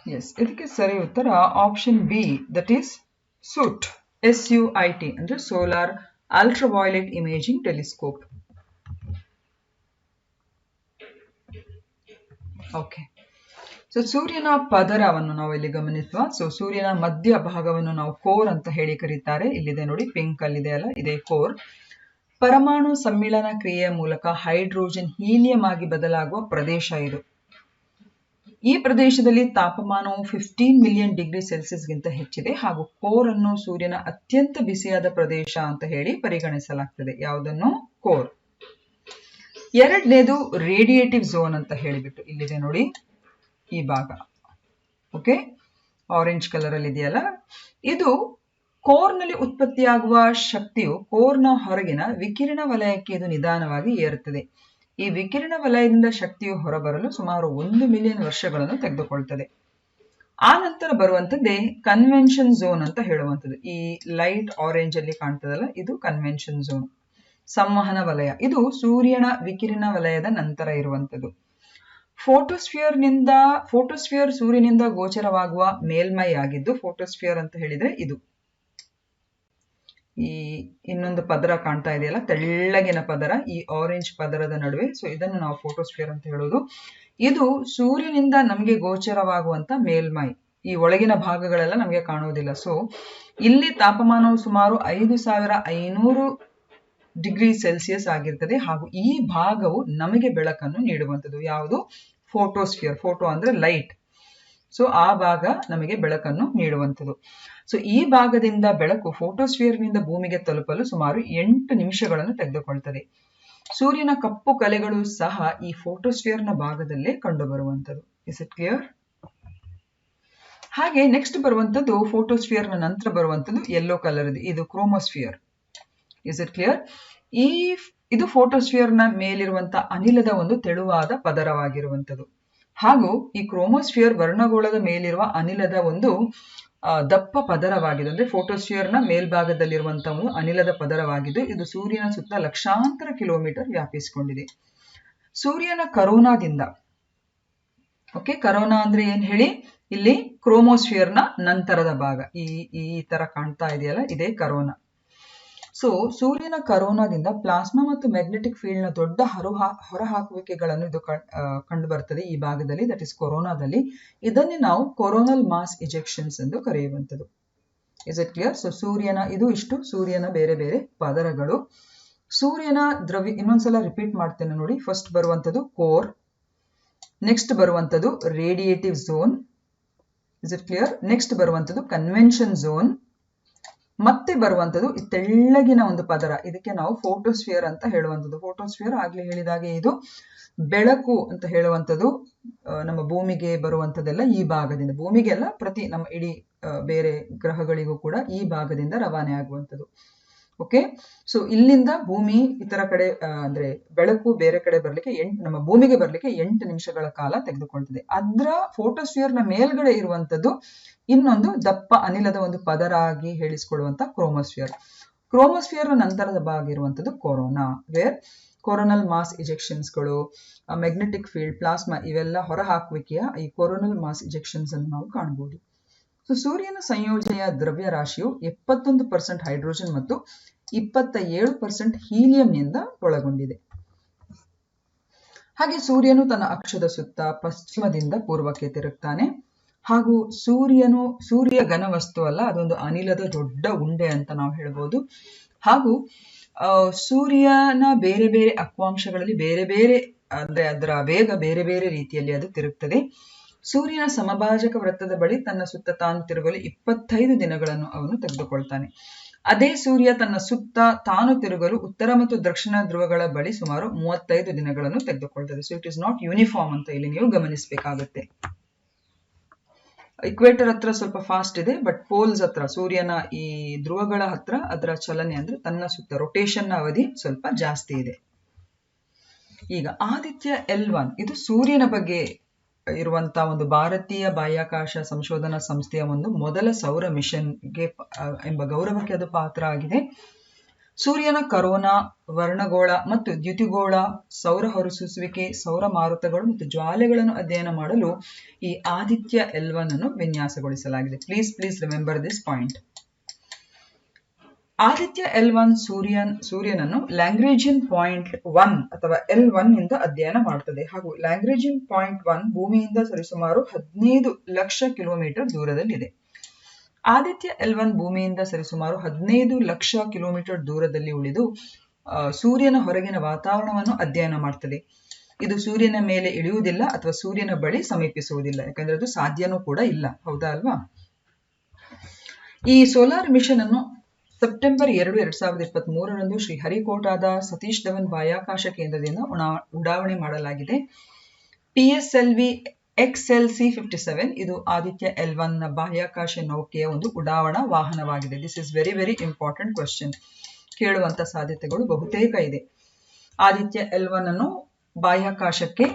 Yes, ಇದಕ್ಕೆ ಸರಿ ಉತ್ತರ option B, that is SUIT, SUIT ಅಂದ್ರೆ solar ultraviolet imaging telescope. Okay, so ಸೂರ್ಯನ ಪದರವನ್ನು ನಾವು ಇಲ್ಲಿ ಗಮನಿಸುವ. ಸೊ ಸೂರ್ಯನ ಮಧ್ಯ ಭಾಗವನ್ನು ನಾವು ಕೋರ್ ಅಂತ ಹೇಳಿ ಕರೀತಾರೆ. ಇಲ್ಲಿದೆ ನೋಡಿ, ಪಿಂಕ್ ಅಲ್ಲಿದೆ ಅಲ್ಲ, ಇದೇ ಕೋರ್. ಪರಮಾಣು ಸಮ್ಮಿಳನ ಕ್ರಿಯೆಯ ಮೂಲಕ ಹೈಡ್ರೋಜನ್ ಹೀಲಿಯಂ ಆಗಿ ಬದಲಾಗುವ ಪ್ರದೇಶ ಇದು. ಈ ಪ್ರದೇಶದಲ್ಲಿ ತಾಪಮಾನವು 15 ಮಿಲಿಯನ್ ಡಿಗ್ರಿ ಸೆಲ್ಸಿಯಸ್ಗಿಂತ ಹೆಚ್ಚಿದೆ ಹಾಗೂ ಕೋರ್ ಅನ್ನು ಸೂರ್ಯನ ಅತ್ಯಂತ ಬಿಸಿಯಾದ ಪ್ರದೇಶ ಅಂತ ಹೇಳಿ ಪರಿಗಣಿಸಲಾಗ್ತದೆ. ಯಾವುದನ್ನು? ಕೋರ್. ಎರಡನೇದು ರೇಡಿಯೇಟಿವ್ ಝೋನ್ ಅಂತ ಹೇಳಿಬಿಟ್ಟು ಇಲ್ಲಿದೆ ನೋಡಿ, ಈ ಭಾಗ. ಓಕೆ, ಆರೆಂಜ್ ಕಲರ್ ಅಲ್ಲಿ ಇದೆಯಲ್ಲ, ಇದು ಕೋರ್ನಲ್ಲಿ ಉತ್ಪತ್ತಿಯಾಗುವ ಶಕ್ತಿಯು ಕೋರ್ನ ಹೊರಗಿನ ವಿಕಿರಣ ವಲಯಕ್ಕೆ ಇದು ನಿಧಾನವಾಗಿ ಏರುತ್ತದೆ. ಈ ವಿಕಿರಣ ವಲಯದಿಂದ ಶಕ್ತಿಯು ಹೊರಬರಲು ಸುಮಾರು 1 ಮಿಲಿಯನ್ ವರ್ಷಗಳನ್ನು ತೆಗೆದುಕೊಳ್ತದೆ. ಆ ನಂತರ ಬರುವಂತದ್ದೇ ಕನ್ವೆನ್ಷನ್ ಝೋನ್ ಅಂತ ಹೇಳುವಂಥದ್ದು. ಈ ಲೈಟ್ ಆರೆಂಜ್ ಅಲ್ಲಿ ಕಾಣ್ತದಲ್ಲ, ಇದು ಕನ್ವೆನ್ಷನ್ ಝೋನ್, ಸಂವಹನ ವಲಯ. ಇದು ಸೂರ್ಯನ ವಿಕಿರಣ ವಲಯದ ನಂತರ ಇರುವಂಥದ್ದು. ಫೋಟೋಸ್ಫಿಯರ್ ಸೂರ್ಯನಿಂದ ಗೋಚರವಾಗುವ ಮೇಲ್ಮೈ ಆಗಿದ್ದು, ಫೋಟೋಸ್ಫಿಯರ್ ಅಂತ ಹೇಳಿದ್ರೆ ಇದು ಈ ಇನ್ನೊಂದು ಪದರ ಕಾಣ್ತಾ ಇದೆಯಲ್ಲ, ತೆಳ್ಳಗಿನ ಪದರ, ಈ ಆರೆಂಜ್ ಪದರದ ನಡುವೆ. ಸೊ ಇದನ್ನು ನಾವು ಫೋಟೋಸ್ಫಿಯರ್ ಅಂತ ಹೇಳೋದು. ಇದು ಸೂರ್ಯನಿಂದ ನಮಗೆ ಗೋಚರವಾಗುವಂತ ಮೇಲ್ಮೈ. ಈ ಒಳಗಿನ ಭಾಗಗಳೆಲ್ಲ ನಮಗೆ ಕಾಣುವುದಿಲ್ಲ. ಸೊ ಇಲ್ಲಿ ತಾಪಮಾನವು ಸುಮಾರು 5500 ಡಿಗ್ರಿ ಸೆಲ್ಸಿಯಸ್ ಆಗಿರ್ತದೆ. ಹಾಗೂ ಈ ಭಾಗವು ನಮಗೆ ಬೆಳಕನ್ನು ನೀಡುವಂಥದ್ದು. ಯಾವುದು? ಫೋಟೋಸ್ಫಿಯರ್. ಫೋಟೋ ಅಂದ್ರೆ ಲೈಟ್. ಸೊ ಆ ಭಾಗ ನಮಗೆ ಬೆಳಕನ್ನು ನೀಡುವಂಥದ್ದು. ಸೊ ಈ ಭಾಗದಿಂದ ಬೆಳಕು ಫೋಟೋಸ್ಫಿಯರ್ನಿಂದ ಭೂಮಿಗೆ ತಲುಪಲು ಸುಮಾರು 8 ನಿಮಿಷಗಳನ್ನು ತೆಗೆದುಕೊಳ್ತದೆ. ಸೂರ್ಯನ ಕಪ್ಪು ಕಲೆಗಳು ಸಹ ಈ ಫೋಟೋಸ್ಫಿಯರ್ನ ಭಾಗದಲ್ಲೇ ಕಂಡುಬರುವಂಥದ್ದು. Is it clear? ಹಾಗೆ ನೆಕ್ಸ್ಟ್ ಬರುವಂಥದ್ದು ಫೋಟೋಸ್ಫಿಯರ್ನ ನಂತರ ಬರುವಂಥದ್ದು ಯೆಲ್ಲೋ ಕಲರ್. ಇದು ಕ್ರೋಮೋಸ್ಫಿಯರ್. Is it clear? ಇದು ಫೋಟೋಸ್ಫಿಯರ್ನ ಮೇಲಿರುವಂತ ಅನಿಲದ ಒಂದು ತೆಳುವಾದ ಪದರವಾಗಿರುವಂಥದ್ದು. ಹಾಗೂ ಈ ಕ್ರೋಮೋಸ್ಫಿಯರ್ ವರ್ಣಗೋಳದ ಮೇಲಿರುವ ಅನಿಲದ ಒಂದು ದಪ್ಪ ಪದರವಾಗಿದೆ. ಅಂದ್ರೆ ಫೋಟೋಸ್ಫಿಯರ್ನ ಮೇಲ್ಭಾಗದಲ್ಲಿರುವಂತಹ ಒಂದು ಅನಿಲದ ಪದರವಾಗಿದ್ದು, ಇದು ಸೂರ್ಯನ ಸುತ್ತ ಲಕ್ಷಾಂತರ ಕಿಲೋಮೀಟರ್ ವ್ಯಾಪಿಸಿಕೊಂಡಿದೆ. ಸೂರ್ಯನ ಕರೋನಾದಿಂದ, ಓಕೆ, ಕರೋನಾ ಅಂದ್ರೆ ಏನ್ ಹೇಳಿ, ಇಲ್ಲಿ ಕ್ರೋಮೋಸ್ಫಿಯರ್ನ ನಂತರದ ಭಾಗ. ಈ ತರ ಕಾಣ್ತಾ ಇದೆಯಲ್ಲ, ಇದೇ ಕರೋನಾ. ಸೊ ಸೂರ್ಯನ ಕರೋನಾದಿಂದ ಪ್ಲಾಸ್ಮಾ ಮತ್ತು ಮ್ಯಾಗ್ನೆಟಿಕ್ ಫೀಲ್ಡ್ ನ ದೊಡ್ಡ ಹೊರಹಾಕುವಿಕೆಗಳನ್ನು ಇದು ಕಂಡು ಬರ್ತದೆ ಈ ಭಾಗದಲ್ಲಿ, ದಟ್ ಇಸ್ ಕೊರೋನಾದಲ್ಲಿ. ಇದನ್ನೇ ನಾವು ಕೊರೋನಲ್ ಮಾಸ್ ಇಜೆಕ್ಷನ್ಸ್ ಎಂದು ಕರೆಯುವಂಥದ್ದು. Is it clear? ಸೊ ಇಷ್ಟು ಸೂರ್ಯನ ಬೇರೆ ಬೇರೆ ಪದರಗಳು. ಸೂರ್ಯನ ದ್ರವ್ಯ ಇನ್ನೊಂದ್ಸಲ ರಿಪೀಟ್ ಮಾಡ್ತೇನೆ ನೋಡಿ. ಫಸ್ಟ್ ಬರುವಂಥದ್ದು ಕೋರ್, ನೆಕ್ಸ್ಟ್ ಬರುವಂಥದ್ದು radiative zone. Is it clear? Next ಬರುವಂಥದ್ದು ಕನ್ವೆನ್ಷನ್ ಝೋನ್. ಮತ್ತೆ ಬರುವಂಥದ್ದು ತೆಳ್ಳಗಿನ ಒಂದು ಪದರ, ಇದಕ್ಕೆ ನಾವು ಫೋಟೋಸ್ಫಿಯರ್ ಅಂತ ಹೇಳುವಂಥದ್ದು. ಫೋಟೋಸ್ಫಿಯರ್ ಆಗ್ಲೇ ಹೇಳಿದಾಗೆ ಇದು ಬೆಳಕು ಅಂತ ಹೇಳುವಂಥದ್ದು ನಮ್ಮ ಭೂಮಿಗೆ ಬರುವಂಥದ್ದೆಲ್ಲ ಈ ಭಾಗದಿಂದ, ಭೂಮಿಗೆಲ್ಲ ಪ್ರತಿ ನಮ್ಮ ಇಡೀ ಬೇರೆ ಗ್ರಹಗಳಿಗೂ ಕೂಡ ಈ ಭಾಗದಿಂದ ರವಾನೆ ಆಗುವಂಥದ್ದು. ಓಕೆ, ಸೊ ಇಲ್ಲಿಂದ ಭೂಮಿ ಇತರ ಕಡೆ ಅಂದ್ರೆ ಬೆಳಕು ಬೇರೆ ಕಡೆ ಬರ್ಲಿಕ್ಕೆ ನಮ್ಮ ಭೂಮಿಗೆ ಬರ್ಲಿಕ್ಕೆ 8 ನಿಮಿಷಗಳ ಕಾಲ ತೆಗೆದುಕೊಳ್ತದೆ. ಅದರ ಫೋಟೋಸ್ಫಿಯರ್ನ ಮೇಲ್ಗಡೆ ಇರುವಂತದ್ದು ಇನ್ನೊಂದು ದಪ್ಪ ಅನಿಲದ ಒಂದು ಪದರ ಆಗಿ ಹೇಳಿಸಿಕೊಳ್ಳುವಂತ ಕ್ರೋಮೋಸ್ಫಿಯರ್. ಕ್ರೋಮೋಸ್ಫಿಯರ್ ನಂತರದ ಭಾಗ ಇರುವಂತದ್ದು ಕೊರೋನಾ, ವೇರ್ ಕೊರೋನಲ್ ಮಾಸ್ ಇಜೆಕ್ಷನ್ಸ್ಗಳು, ಮ್ಯಾಗ್ನೆಟಿಕ್ ಫೀಲ್ಡ್, ಪ್ಲಾಸ್ಮಾ ಇವೆಲ್ಲ ಹೊರಹಾಕುವಿಕೆಯ ಈ ಕೊರೋನಲ್ ಮಾಸ್ ಇಜೆಕ್ಷನ್ಸ್ ಅನ್ನು ನಾವು ಕಾಣಬಹುದು. ಸೊ ಸೂರ್ಯನ ಸಂಯೋಜನೆಯ ದ್ರವ್ಯ ರಾಶಿಯು 71% ಹೈಡ್ರೋಜನ್ ಮತ್ತು 27% ಹೀಲಿಯಂನಿಂದ ಒಳಗೊಂಡಿದೆ. ಹಾಗೆ ಸೂರ್ಯನು ತನ್ನ ಅಕ್ಷದ ಸುತ್ತ ಪಶ್ಚಿಮದಿಂದ ಪೂರ್ವಕ್ಕೆ ತಿರುಗ್ತಾನೆ. ಹಾಗೂ ಸೂರ್ಯ ಘನವಸ್ತು ಅಲ್ಲ, ಅದೊಂದು ಅನಿಲದ ದೊಡ್ಡ ಉಂಡೆ ಅಂತ ನಾವು ಹೇಳ್ಬೋದು. ಹಾಗೂ ಸೂರ್ಯನ ಬೇರೆ ಬೇರೆ ಅಕ್ಷಾಂಶಗಳಲ್ಲಿ ಬೇರೆ ಬೇರೆ ಅಂದ್ರೆ ಅದರ ವೇಗ ಬೇರೆ ಬೇರೆ ರೀತಿಯಲ್ಲಿ ಅದು ತಿರುಗ್ತದೆ. ಸೂರ್ಯನ ಸಮಭಾಜಕ ವೃತ್ತದ ಬಳಿ ತನ್ನ ಸುತ್ತ ತಾನು ತಿರುಗಲು 25 ದಿನಗಳನ್ನು ಅವನು ತೆಗೆದುಕೊಳ್ತಾನೆ. ಅದೇ ಸೂರ್ಯ ತನ್ನ ಸುತ್ತ ತಾನು ತಿರುಗಲು ಉತ್ತರ ಮತ್ತು ದಕ್ಷಿಣ ಧ್ರುವಗಳ ಬಳಿ ಸುಮಾರು 35 ದಿನಗಳನ್ನು ತೆಗೆದುಕೊಳ್ತದೆ. So it is not uniform ಅಂತ ಇಲ್ಲಿ ನೀವು ಗಮನಿಸಬೇಕಾಗುತ್ತೆ. ಇಕ್ವೇಟರ್ ಹತ್ರ ಸ್ವಲ್ಪ ಫಾಸ್ಟ್ ಇದೆ, ಬಟ್ ಪೋಲ್ಸ್ ಹತ್ರ, ಸೂರ್ಯನ ಈ ಧ್ರುವಗಳ ಹತ್ರ ಅದರ ಚಲನೆ ಅಂದ್ರೆ ತನ್ನ ಸುತ್ತ ರೊಟೇಷನ್ ನ ಅವಧಿ ಸ್ವಲ್ಪ ಜಾಸ್ತಿ ಇದೆ. ಈಗ ಆದಿತ್ಯ L1 ಇದು ಸೂರ್ಯನ ಬಗ್ಗೆ ಇರುವಂತಹ ಒಂದು ಭಾರತೀಯ ಬಾಹ್ಯಾಕಾಶ ಸಂಶೋಧನಾ ಸಂಸ್ಥೆಯ ಒಂದು ಮೊದಲ ಸೌರ ಮಿಷನ್ಗೆ ಎಂಬ ಗೌರವಕ್ಕೆ ಅದು ಪಾತ್ರ ಆಗಿದೆ. ಸೂರ್ಯನ ಕರೋನಾ, ವರ್ಣಗೋಳ ಮತ್ತು ದ್ಯುತಿಗೋಳ, ಸೌರ ಹೊರಸೂಸುವಿಕೆ, ಸೌರ ಮಾರುತಗಳು ಮತ್ತು ಜ್ವಾಲೆಗಳನ್ನು ಅಧ್ಯಯನ ಮಾಡಲು ಈ ಆದಿತ್ಯ L1 ಅನ್ನು ವಿನ್ಯಾಸಗೊಳಿಸಲಾಗಿದೆ. Please remember this point. Aditya L1 ಸೂರ್ಯನನ್ನು ಲ್ಯಾಂಗ್ರೇಜಿಯನ್ ಪಾಯಿಂಟ್ 1 ಅಥವಾ L1 ನಿಂದ ಅಧ್ಯಯನ ಮಾಡುತ್ತದೆ. ಹಾಗೂ ಲ್ಯಾಂಗ್ರೇಜಿಯನ್ ಪಾಯಿಂಟ್ 1 ಭೂಮಿಯಿಂದ ಸರಿಸುಮಾರು 15 ಲಕ್ಷ ಕಿಲೋಮೀಟರ್ ದೂರದಲ್ಲಿದೆ. ಆದಿತ್ಯ L1 ಭೂಮಿಯಿಂದ ಸರಿಸುಮಾರು 15 ಲಕ್ಷ ಕಿಲೋಮೀಟರ್ ದೂರದಲ್ಲಿ ಉಳಿದು ಸೂರ್ಯನ ಹೊರಗಿನ ವಾತಾವರಣವನ್ನು ಅಧ್ಯಯನ ಮಾಡ್ತದೆ. ಇದು ಸೂರ್ಯನ ಮೇಲೆ ಇಳಿಯುವುದಿಲ್ಲ ಅಥವಾ ಸೂರ್ಯನ ಬಳಿ ಸಮೀಪಿಸುವುದಿಲ್ಲ, ಯಾಕಂದ್ರೆ ಅದು ಸಾಧ್ಯನೂ ಕೂಡ ಇಲ್ಲ, ಹೌದಾ ಅಲ್ವಾ? ಈ ಸೋಲಾರ್ ಮಿಷನ್ ಅನ್ನು ಸೆಪ್ಟೆಂಬರ್ 2, 2023ರಂದು ಶ್ರೀಹರಿಕೋಟಾದ ಸತೀಶ್ ಧವನ್ ಬಾಹ್ಯಾಕಾಶ ಕೇಂದ್ರದಿಂದ ಉಡಾವಣೆ ಮಾಡಲಾಗಿದೆ. PSLV XLC-57 ಇದು ಆದಿತ್ಯ L1 ನ ಬಾಹ್ಯಾಕಾಶ ನೌಕೆಯ ಒಂದು ಉಡಾವಣಾ ವಾಹನವಾಗಿದೆ. This is very very important question, ಕೇಳುವಂತ ಸಾಧ್ಯತೆಗಳು ಬಹುತೇಕ ಇದೆ. ಆದಿತ್ಯ L1 ಅನ್ನು ಬಾಹ್ಯಾಕಾಶಕ್ಕೆ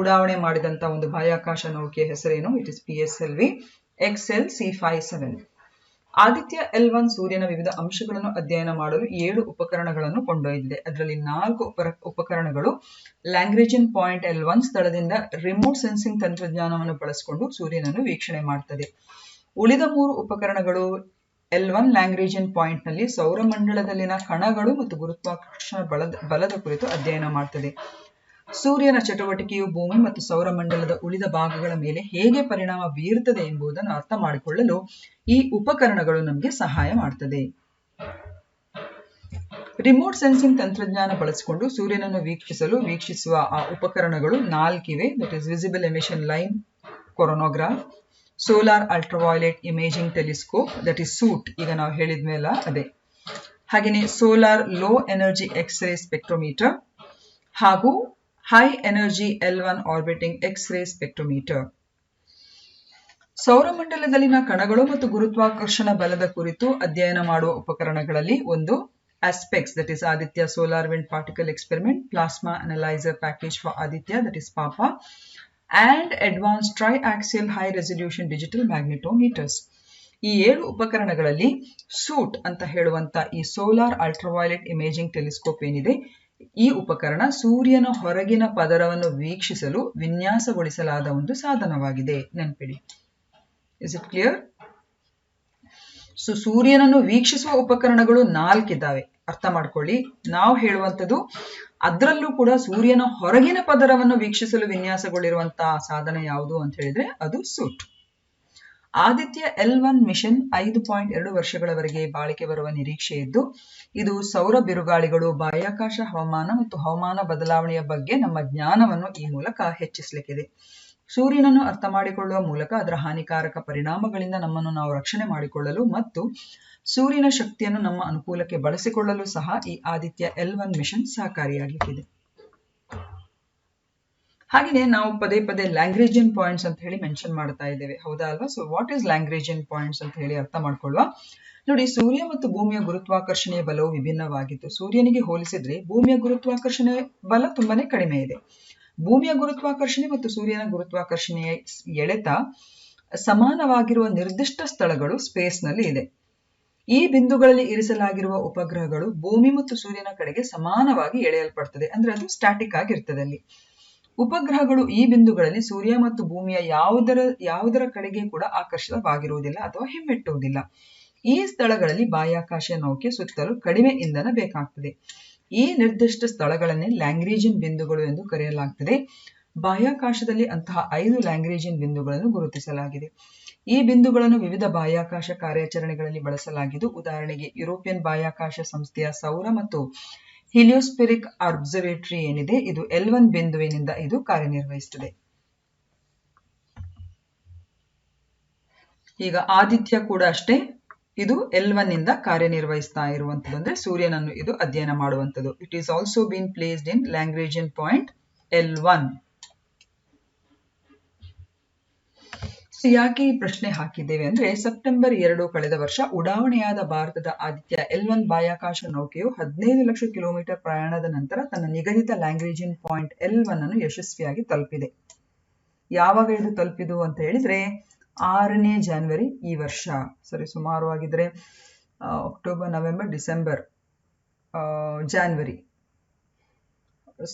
ಉಡಾವಣೆ ಮಾಡಿದಂತ ಒಂದು ಬಾಹ್ಯಾಕಾಶ ನೌಕೆಯ ಹೆಸರೇನು? It is PSLV XL-C57. Aditya L1 ಸೂರ್ಯನ ವಿವಿಧ ಅಂಶಗಳನ್ನು ಅಧ್ಯಯನ ಮಾಡಲು 7 ಉಪಕರಣಗಳನ್ನು ಕೊಂಡೊಯ್ದಿದೆ. ಅದರಲ್ಲಿ 4 ಉಪಕರಣಗಳು ಲ್ಯಾಂಗ್ರೇಜಿಯನ್ ಪಾಯಿಂಟ್ L1 ಸ್ಥಳದಿಂದ ರಿಮೋಟ್ ಸೆನ್ಸಿಂಗ್ ತಂತ್ರಜ್ಞಾನವನ್ನು ಬಳಸಿಕೊಂಡು ಸೂರ್ಯನನ್ನು ವೀಕ್ಷಣೆ ಮಾಡುತ್ತದೆ. ಉಳಿದ 3 ಉಪಕರಣಗಳು L1 ಲ್ಯಾಂಗ್ರೇಜಿಯನ್ ಪಾಯಿಂಟ್ ನಲ್ಲಿ ಸೌರಮಂಡಲದಲ್ಲಿನ ಕಣಗಳು ಮತ್ತು ಗುರುತ್ವಾಕರ್ಷಣ ಬಲದ ಕುರಿತು ಅಧ್ಯಯನ ಮಾಡುತ್ತದೆ. ಸೂರ್ಯನ ಚಟುವಟಿಕೆಯು ಭೂಮಿ ಮತ್ತು ಸೌರಮಂಡಲದ ಉಳಿದ ಭಾಗಗಳ ಮೇಲೆ ಹೇಗೆ ಪರಿಣಾಮ ಬೀರುತ್ತದೆ ಎಂಬುದನ್ನು ಅರ್ಥ ಮಾಡಿಕೊಳ್ಳಲು ಈ ಉಪಕರಣಗಳು ನಮಗೆ ಸಹಾಯ ಮಾಡುತ್ತದೆ. ರಿಮೋಟ್ ಸೆನ್ಸಿಂಗ್ ತಂತ್ರಜ್ಞಾನ ಬಳಸಿಕೊಂಡು ಸೂರ್ಯನನ್ನು ವೀಕ್ಷಿಸುವ ಆ ಉಪಕರಣಗಳು 4 ಇವೆ. That is visible emission line coronagraph, solar ultraviolet imaging telescope, that is SUIT, ಈಗ ನಾವು ಹೇಳಿದ್ಮೇಲೆ ಅದೇ. ಹಾಗೆಯೇ solar low energy X ray spectrometer ಹಾಗೂ high energy L1 orbiting X ray spectrometer. ಸೌರಮಂಡಲದಲ್ಲಿನ ಕಣಗಳು ಮತ್ತು ಗುರುತ್ವಾಕರ್ಷಣ ಬಲದ ಕುರಿತು ಅಧ್ಯಯನ ಮಾಡುವ ಉಪಕರಣಗಳಲ್ಲಿ ಒಂದು ASPEX, that is Aditya solar wind particle experiment, plasma analyser package for Aditya, that is PAPA, and advanced triaxial high resolution digital magnetometers. ಈ 7 ಉಪಕರಣಗಳಲ್ಲಿ ಸೂಟ್ ಅಂತ ಹೇಳುವಂತ ಈ ಸೋಲಾರ್ ಅಲ್ಟ್ರಾವೈಲೆಟ್ ಇಮೇಜಿಂಗ್ ಟೆಲಿಸ್ಕೋಪ್ ಏನಿದೆ, ಈ ಉಪಕರಣ ಸೂರ್ಯನ ಹೊರಗಿನ ಪದರವನ್ನು ವೀಕ್ಷಿಸಲು ವಿನ್ಯಾಸಗೊಳಿಸಲಾದ ಒಂದು ಸಾಧನವಾಗಿದೆ. ನೆನಪಿಡಿ. Is it clear? ಸೊ ಸೂರ್ಯನನ್ನು ವೀಕ್ಷಿಸುವ ಉಪಕರಣಗಳು 4 ಇದ್ದಾವೆ. ಅರ್ಥ ಮಾಡ್ಕೊಳ್ಳಿ. ನಾವು ಹೇಳುವಂಥದ್ದು ಅದರಲ್ಲೂ ಕೂಡ ಸೂರ್ಯನ ಹೊರಗಿನ ಪದರವನ್ನು ವೀಕ್ಷಿಸಲು ವಿನ್ಯಾಸಗೊಳಿರುವಂತಹ ಸಾಧನ ಯಾವುದು ಅಂತ ಹೇಳಿದ್ರೆ ಅದು ಸೂಟ್. ಆದಿತ್ಯ L1 ಮಿಷನ್ 5.2 ವರ್ಷಗಳವರೆಗೆ ಬಾಳಿಕೆ ಬರುವ ನಿರೀಕ್ಷೆ ಇದ್ದು, ಇದು ಸೌರ ಬಿರುಗಾಳಿಗಳು, ಬಾಹ್ಯಾಕಾಶ ಹವಾಮಾನ ಮತ್ತು ಹವಾಮಾನ ಬದಲಾವಣೆಯ ಬಗ್ಗೆ ನಮ್ಮ ಜ್ಞಾನವನ್ನು ಈ ಮೂಲಕ ಹೆಚ್ಚಿಸಲಿಕ್ಕಿದೆ. ಸೂರ್ಯನನ್ನು ಅರ್ಥ ಮಾಡಿಕೊಳ್ಳುವ ಮೂಲಕ ಅದರ ಹಾನಿಕಾರಕ ಪರಿಣಾಮಗಳಿಂದ ನಮ್ಮನ್ನು ನಾವು ರಕ್ಷಣೆ ಮಾಡಿಕೊಳ್ಳಲು ಮತ್ತು ಸೂರ್ಯನ ಶಕ್ತಿಯನ್ನು ನಮ್ಮ ಅನುಕೂಲಕ್ಕೆ ಬಳಸಿಕೊಳ್ಳಲು ಸಹ ಈ ಆದಿತ್ಯ L1 ಮಿಷನ್ ಸಹಕಾರಿಯಾಗಲಿಕ್ಕಿದೆ. ಹಾಗೆಯೇ ನಾವು ಪದೇ ಪದೇ ಲ್ಯಾಂಗ್ರೇಜಿಯನ್ ಪಾಯಿಂಟ್ಸ್ ಅಂತ ಹೇಳಿ ಮೆನ್ಷನ್ ಮಾಡ್ತಾ ಇದ್ದೇವೆ, ಹೌದಾ ಅಲ್ವಾ? ಸೊ ವಾಟ್ ಈಸ್ ಲ್ಯಾಂಗ್ರೇಜಿಯನ್ ಪಾಯಿಂಟ್ಸ್ ಅಂತ ಹೇಳಿ ಅರ್ಥ ಮಾಡ್ಕೊಳ್ಳುವ. ನೋಡಿ, ಸೂರ್ಯ ಮತ್ತು ಭೂಮಿಯ ಗುರುತ್ವಾಕರ್ಷಣೆಯ ಬಲವು ವಿಭಿನ್ನವಾಗಿತ್ತು. ಸೂರ್ಯನಿಗೆ ಹೋಲಿಸಿದ್ರೆ ಭೂಮಿಯ ಗುರುತ್ವಾಕರ್ಷಣೆ ಬಲ ತುಂಬಾನೇ ಕಡಿಮೆ ಇದೆ. ಭೂಮಿಯ ಗುರುತ್ವಾಕರ್ಷಣೆ ಮತ್ತು ಸೂರ್ಯನ ಗುರುತ್ವಾಕರ್ಷಣೆಯ ಎಳೆತ ಸಮಾನವಾಗಿರುವ ನಿರ್ದಿಷ್ಟ ಸ್ಥಳಗಳು ಸ್ಪೇಸ್ ನಲ್ಲಿ ಇದೆ. ಈ ಬಿಂದುಗಳಲ್ಲಿ ಇರಿಸಲಾಗಿರುವ ಉಪಗ್ರಹಗಳು ಭೂಮಿ ಮತ್ತು ಸೂರ್ಯನ ಕಡೆಗೆ ಸಮಾನವಾಗಿ ಎಳೆಯಲ್ಪಡ್ತದೆ. ಅಂದ್ರೆ ಅದು ಸ್ಟ್ಯಾಟಿಕ್ ಆಗಿರ್ತದೆ. ಅಲ್ಲಿ ಉಪಗ್ರಹಗಳು ಈ ಬಿಂದುಗಳಲ್ಲಿ ಸೂರ್ಯ ಮತ್ತು ಭೂಮಿಯ ಯಾವುದರ ಕಡೆಗೆ ಕೂಡ ಆಕರ್ಷಿತವಾಗಿರುವುದಿಲ್ಲ ಅಥವಾ ಹಿಮ್ಮೆಟ್ಟುವುದಿಲ್ಲ. ಈ ಸ್ಥಳಗಳಲ್ಲಿ ಬಾಹ್ಯಾಕಾಶ ನೌಕೆ ಸುತ್ತಲು ಕಡಿಮೆ ಇಂಧನ ಬೇಕಾಗ್ತದೆ. ಈ ನಿರ್ದಿಷ್ಟ ಸ್ಥಳಗಳನ್ನೇ ಲ್ಯಾಂಗ್ರೇಜಿಯನ್ ಬಿಂದುಗಳು ಎಂದು ಕರೆಯಲಾಗ್ತದೆ. ಬಾಹ್ಯಾಕಾಶದಲ್ಲಿ ಅಂತಹ 5 ಲ್ಯಾಂಗ್ರೇಜಿಯನ್ ಬಿಂದುಗಳನ್ನು ಗುರುತಿಸಲಾಗಿದೆ. ಈ ಬಿಂದುಗಳನ್ನು ವಿವಿಧ ಬಾಹ್ಯಾಕಾಶ ಕಾರ್ಯಾಚರಣೆಗಳಲ್ಲಿ ಬಳಸಲಾಗಿದ್ದು, ಉದಾಹರಣೆಗೆ ಯುರೋಪಿಯನ್ ಬಾಹ್ಯಾಕಾಶ ಸಂಸ್ಥೆಯ ಸೌರ ಮತ್ತು ಹಿಲಿಯೋಸ್ಫೆರಿಕ್ ಅಬ್ಸರ್ವೇಟರಿ ಏನಿದೆ, ಇದು L1 ಬಿಂದುವಿನಿಂದ ಇದು ಕಾರ್ಯನಿರ್ವಹಿಸುತ್ತದೆ. ಈಗ ಆದಿತ್ಯ ಕೂಡ ಅಷ್ಟೇ, ಇದು L1 ನಿಂದ ಕಾರ್ಯನಿರ್ವಹಿಸ್ತಾ ಇರುವಂತದ್ದು, ಅಂದ್ರೆ ಸೂರ್ಯನನ್ನು ಇದು ಅಧ್ಯಯನ ಮಾಡುವಂಥದ್ದು. It is also been placed in Lagrangian point L1. ಯಾಕೆ ಈ ಪ್ರಶ್ನೆ ಹಾಕಿದ್ದೇವೆ ಅಂದ್ರೆ, ಸೆಪ್ಟೆಂಬರ್ 2 ಕಳೆದ ವರ್ಷ ಉಡಾವಣೆಯಾದ ಭಾರತದ ಆದಿತ್ಯ L1 ಬಾಹ್ಯಾಕಾಶ ನೌಕೆಯು 15 ಲಕ್ಷ ಕಿಲೋಮೀಟರ್ ಪ್ರಯಾಣದ ನಂತರ ತನ್ನ ನಿಗದಿತ ಲ್ಯಾಂಗ್ರೇಜಿಯನ್ ಪಾಯಿಂಟ್ L1 ಅನ್ನು ಯಶಸ್ವಿಯಾಗಿ ತಲುಪಿದೆ. ಯಾವಾಗ ಇದು ತಲುಪಿದು ಅಂತ ಹೇಳಿದ್ರೆ 6ನೇ ಜನವರಿ ಈ ವರ್ಷ. ಸರಿ, ಸುಮಾರವಾಗಿದ್ರೆ ಅಕ್ಟೋಬರ್, ನವೆಂಬರ್, ಡಿಸೆಂಬರ್, ಜಾನ್ವರಿ,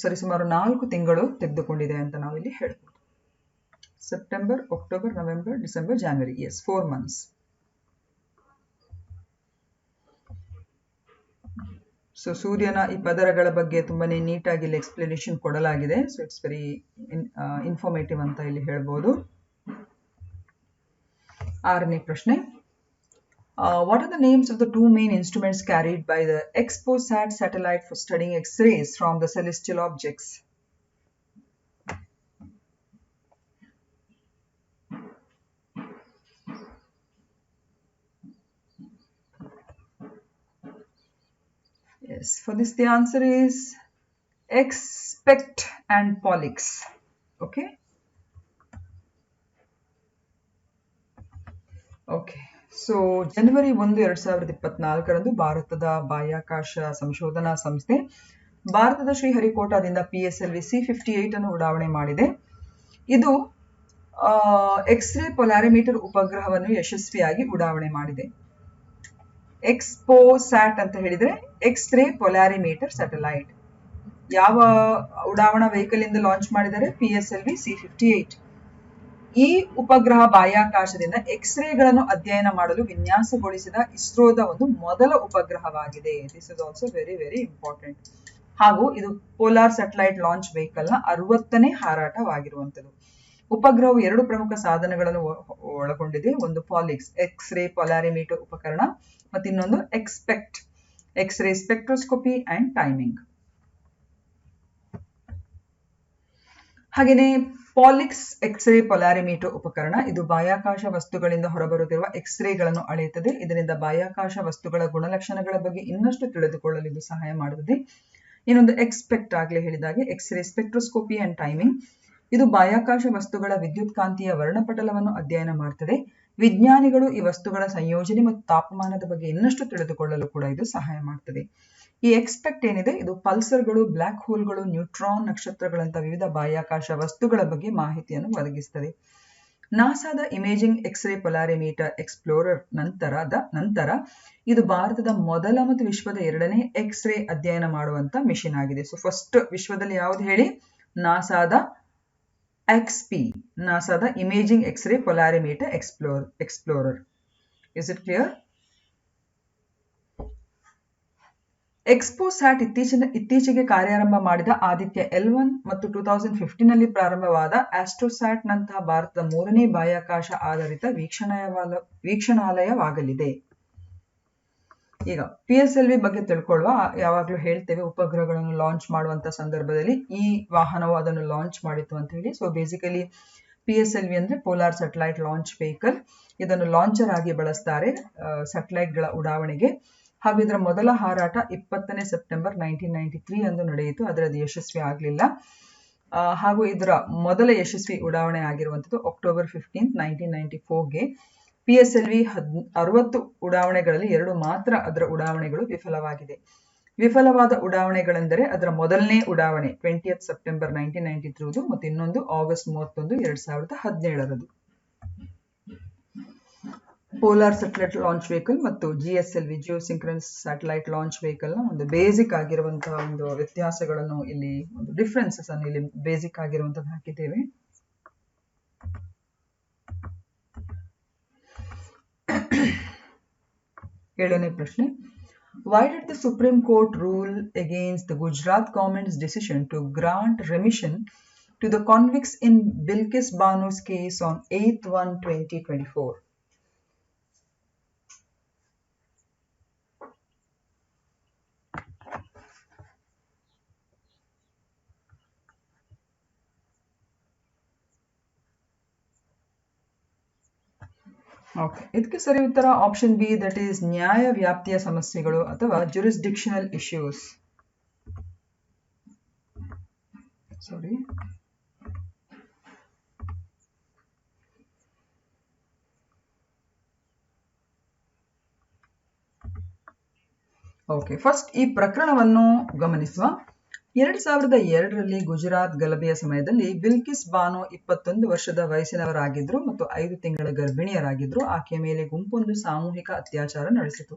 ಸರಿಸುಮಾರು 4 ತಿಂಗಳು ತೆಗೆದುಕೊಂಡಿದೆ ಅಂತ ನಾವಿಲ್ಲಿ ಹೇಳ್ಬೋದು. September, October, November, December, January, yes, 4 months. So ಸೂರ್ಯನ ಈ ಪದರಗಳ ಬಗ್ಗೆ ತುಂಬಾನೇ ನೀಟಾಗಿ ಇಲ್ಲಿ ಎಕ್ಸ್ಪ್ಲನೇಷನ್ ಕೊಡಲಾಗಿದೆ. ಸೊ ಇಟ್ಸ್ ವೆರಿ ಇನ್ಫಾರ್ಮೇಟಿವ್ ಅಂತ ಇಲ್ಲಿ ಹೇಳ್ಬೋದು. 6ನೇ ಪ್ರಶ್ನೆ, what are the names of the 2 main instruments carried by the XPOSat satellite for studying X-rays from the celestial objects? Yes, for this the answer is XSPECT and POLLUX. Okay. Okay. So ಜನವರಿ 1, 2024 ಭಾರತದ ಬಾಹ್ಯಾಕಾಶ ಸಂಶೋಧನಾ ಸಂಸ್ಥೆ ಭಾರತದ ಶ್ರೀಹರಿಕೋಟಾದಿಂದ PSLV C-58 ಅನ್ನು ಉಡಾವಣೆ ಮಾಡಿದೆ. ಇದು ಎಕ್ಸ್ರೇ ಪೊಲಾರಿಮೀಟರ್ ಉಪಗ್ರಹವನ್ನು ಯಶಸ್ವಿಯಾಗಿ ಉಡಾವಣೆ ಮಾಡಿದೆ. ಎಕ್ಸ್ಪೋ ಸ್ಯಾಟ್ ಅಂತ ಹೇಳಿದ್ರೆ ಎಕ್ಸ್ರೇ ಪೊಲಾರಿಮೀಟರ್ ಸ್ಯಾಟಲೈಟ್. ಯಾವ ಉಡಾವಣಾ ವೆಹಿಕಲ್ ಇಂದ ಲಾಂಚ್ ಮಾಡಿದ್ದಾರೆ? PSLV C-58. ಈ ಉಪಗ್ರಹ ಬಾಹ್ಯಾಕಾಶದಿಂದ ಎಕ್ಸ್ರೇಗಳನ್ನು ಅಧ್ಯಯನ ಮಾಡಲು ವಿನ್ಯಾಸಗೊಳಿಸಿದ ಇಸ್ರೋದ ಒಂದು ಮೊದಲ ಉಪಗ್ರಹವಾಗಿದೆ. This is also very very important. ಹಾಗೂ ಇದು ಪೋಲಾರ್ ಸ್ಯಾಟಲೈಟ್ ಲಾಂಚ್ ವೆಹಿಕಲ್ ನ 60ನೇ ಹಾರಾಟವಾಗಿರುವಂತದ್ದು. ಉಪಗ್ರಹವು 2 ಪ್ರಮುಖ ಸಾಧನಗಳನ್ನು ಒಳಗೊಂಡಿದೆ. ಒಂದು ಪಾಲಿಕ್ಸ್ ಎಕ್ಸ್ರೇ ಪೊಲಾರಿಮೀಟರ್ ಉಪಕರಣ ಮತ್ತು ಇನ್ನೊಂದು XSPECT X-ray spectroscopy and timing. ಹಾಗೆಯೇ ಪಾಲಿಕ್ಸ್ ಎಕ್ಸ್ರೇ ಪೊಲಾರಿಮೀಟರ್ ಉಪಕರಣ ಇದು ಬಾಹ್ಯಾಕಾಶ ವಸ್ತುಗಳಿಂದ ಹೊರಬರುತ್ತಿರುವ ಎಕ್ಸ್ರೇಗಳನ್ನು ಅಳೆಯುತ್ತದೆ. ಇದರಿಂದ ಬಾಹ್ಯಾಕಾಶ ವಸ್ತುಗಳ ಗುಣಲಕ್ಷಣಗಳ ಬಗ್ಗೆ ಇನ್ನಷ್ಟು ತಿಳಿದುಕೊಳ್ಳಲು ಇದು ಸಹಾಯ ಮಾಡುತ್ತದೆ. ಇನ್ನೊಂದು ಎಕ್ಸ್ಪೆಕ್ಟ್ ಆಗಲೇ ಹೇಳಿದಾಗೆ ಎಕ್ಸ್ರೇ ಸ್ಪೆಕ್ಟ್ರೋಸ್ಕೋಪಿ ಅಂಡ್ ಟೈಮಿಂಗ್. ಇದು ಬಾಹ್ಯಾಕಾಶ ವಸ್ತುಗಳ ವಿದ್ಯುತ್ಕಾಂತೀಯ ವರ್ಣಪಟಲವನ್ನು ಅಧ್ಯಯನ ಮಾಡುತ್ತದೆ. ವಿಜ್ಞಾನಿಗಳು ಈ ವಸ್ತುಗಳ ಸಂಯೋಜನೆ ಮತ್ತು ತಾಪಮಾನದ ಬಗ್ಗೆ ಇನ್ನಷ್ಟು ತಿಳಿದುಕೊಳ್ಳಲು ಕೂಡ ಇದು ಸಹಾಯ ಮಾಡುತ್ತದೆ. ಈ ಎಕ್ಸ್ಪೆಕ್ಟ್ ಏನಿದೆ ಇದು ಪಲ್ಸರ್ಗಳು, ಬ್ಲಾಕ್ ಹೋಲ್ಗಳು, ನ್ಯೂಟ್ರಾನ್ ನಕ್ಷತ್ರಗಳಂತಹ ವಿವಿಧ ಬಾಹ್ಯಾಕಾಶ ವಸ್ತುಗಳ ಬಗ್ಗೆ ಮಾಹಿತಿಯನ್ನು ಒದಗಿಸುತ್ತದೆ. ನಾಸಾದ ಇಮೇಜಿಂಗ್ ಎಕ್ಸ್ರೇ ಪೊಲಾರಿಮೀಟರ್ ಎಕ್ಸ್ಪ್ಲೋರರ್ ನಂತರ ಇದು ಭಾರತದ ಮೊದಲ ಮತ್ತು ವಿಶ್ವದ 2ನೇ ಎಕ್ಸ್ರೇ ಅಧ್ಯಯನ ಮಾಡುವಂತ ಮಿಷನ್ ಆಗಿದೆ. ಸೊ ಫಸ್ಟ್ ವಿಶ್ವದಲ್ಲಿ ಯಾವ್ದು ಹೇಳಿ? ನಾಸಾದ XP, ನಾಸಾದ imaging X ray polarimeter explorer. Is it clear? XPoSat ಇತ್ತೀಚೆಗೆ ಕಾರ್ಯಾರಂಭ ಮಾಡಿದ ಆದಿತ್ಯ L1 ಮತ್ತು 2015 ನಲ್ಲಿ ಪ್ರಾರಂಭವಾದ ಆಸ್ಟ್ರೋಸ್ಯಾಟ್ ನಂತಹ ಭಾರತದ 3ನೇ ಬಾಹ್ಯಾಕಾಶ ಆಧಾರಿತ ವೀಕ್ಷಣಾಲಯವಾಗಲಿದೆ. ಈಗ PSLV ಬಗ್ಗೆ ತಿಳ್ಕೊಳ್ಳುವ. ಯಾವಾಗಲೂ ಹೇಳ್ತೇವೆ ಉಪಗ್ರಹಗಳನ್ನು ಲಾಂಚ್ ಮಾಡುವಂತ ಸಂದರ್ಭದಲ್ಲಿ ಈ ವಾಹನವು ಅದನ್ನು ಲಾಂಚ್ ಮಾಡಿತ್ತು ಅಂತ ಹೇಳಿ. ಸೊ ಬೇಸಿಕಲಿ PSLV ಅಂದ್ರೆ ಪೋಲಾರ್ ಸ್ಯಾಟಲೈಟ್ ಲಾಂಚ್ ವೆಹಿಕಲ್. ಇದನ್ನು ಲಾಂಚರ್ ಆಗಿ ಬಳಸ್ತಾರೆ ಸ್ಯಾಟಲೈಟ್ಗಳ ಉಡಾವಣೆಗೆ. ಹಾಗೂ ಇದರ ಮೊದಲ ಹಾರಾಟ 20ನೇ ಸೆಪ್ಟೆಂಬರ್ 1993 ಅಂದು ನಡೆಯಿತು. ಅದರದ್ದು ಯಶಸ್ವಿ ಆಗಲಿಲ್ಲ. ಹಾಗೂ ಇದರ ಮೊದಲ ಯಶಸ್ವಿ ಉಡಾವಣೆ ಆಗಿರುವಂತದ್ದು ಅಕ್ಟೋಬರ್ 15, 1994ಗೆ. PSLV 60 ಉಡಾವಣೆಗಳಲ್ಲಿ 2 ಮಾತ್ರ ಅದರ ಉಡಾವಣೆಗಳು ವಿಫಲವಾಗಿದೆ. ವಿಫಲವಾದ ಉಡಾವಣೆಗಳೆಂದರೆ ಅದರ ಮೊದಲನೇ ಉಡಾವಣೆ 20th ಸೆಪ್ಟೆಂಬರ್ 1993 ಮತ್ತು ಇನ್ನೊಂದು August 31, 2017. Polar satellite launch vehicle ಮತ್ತು GSLV ಜಿಯೋಸಿಂಕ್ರನಸ್ ಸ್ಯಾಟಲೈಟ್ ಲಾಂಚ್ ವೆಹಿಕಲ್ ನ ಒಂದು ಬೇಸಿಕ್ ಆಗಿರುವಂತಹ ಒಂದು ವ್ಯತ್ಯಾಸಗಳನ್ನು ಇಲ್ಲಿ, ಒಂದು ಡಿಫರೆನ್ಸಸ್ ಅನ್ನು ಇಲ್ಲಿ ಬೇಸಿಕ್ ಆಗಿರುವಂತದ್ದು ಹಾಕಿದ್ದೇವೆ. ಏಳನೇ ಪ್ರಶ್ನೆ. Why did the Supreme Court rule against the Gujarat government's decision to grant remission to the convicts in Bilkis Banu's case on 8/1/2024? Okay, ಇದಕ್ಕೆ ಸರಿ ಉತ್ತರ ಆಪ್ಷನ್ ಬಿ, ದಟ್ ಈಸ್ ನ್ಯಾಯ ವ್ಯಾಪ್ತಿಯ ಸಮಸ್ಯೆಗಳು ಅಥವಾ ಜುರಿಸ್ಡಿಕ್ಷನಲ್ ಇಶ್ಯೂಸ್. ಸಾರಿ, ಓಕೆ, ಫಸ್ಟ್ ಈ ಪ್ರಕರಣವನ್ನು ಗಮನಿಸುವ. 2002ರಲ್ಲಿ ಗುಜರಾತ್ ಗಲಭೆಯ ಸಮಯದಲ್ಲಿ ಬಿಲ್ಕಿಸ್ ಬಾನೋ 21 ವರ್ಷದ ವಯಸ್ಸಿನವರಾಗಿದ್ರು ಮತ್ತು 5 ತಿಂಗಳ ಗರ್ಭಿಣಿಯರಾಗಿದ್ರು. ಆಕೆಯ ಮೇಲೆ ಗುಂಪೊಂದು ಸಾಮೂಹಿಕ ಅತ್ಯಾಚಾರ ನಡೆಸಿತು.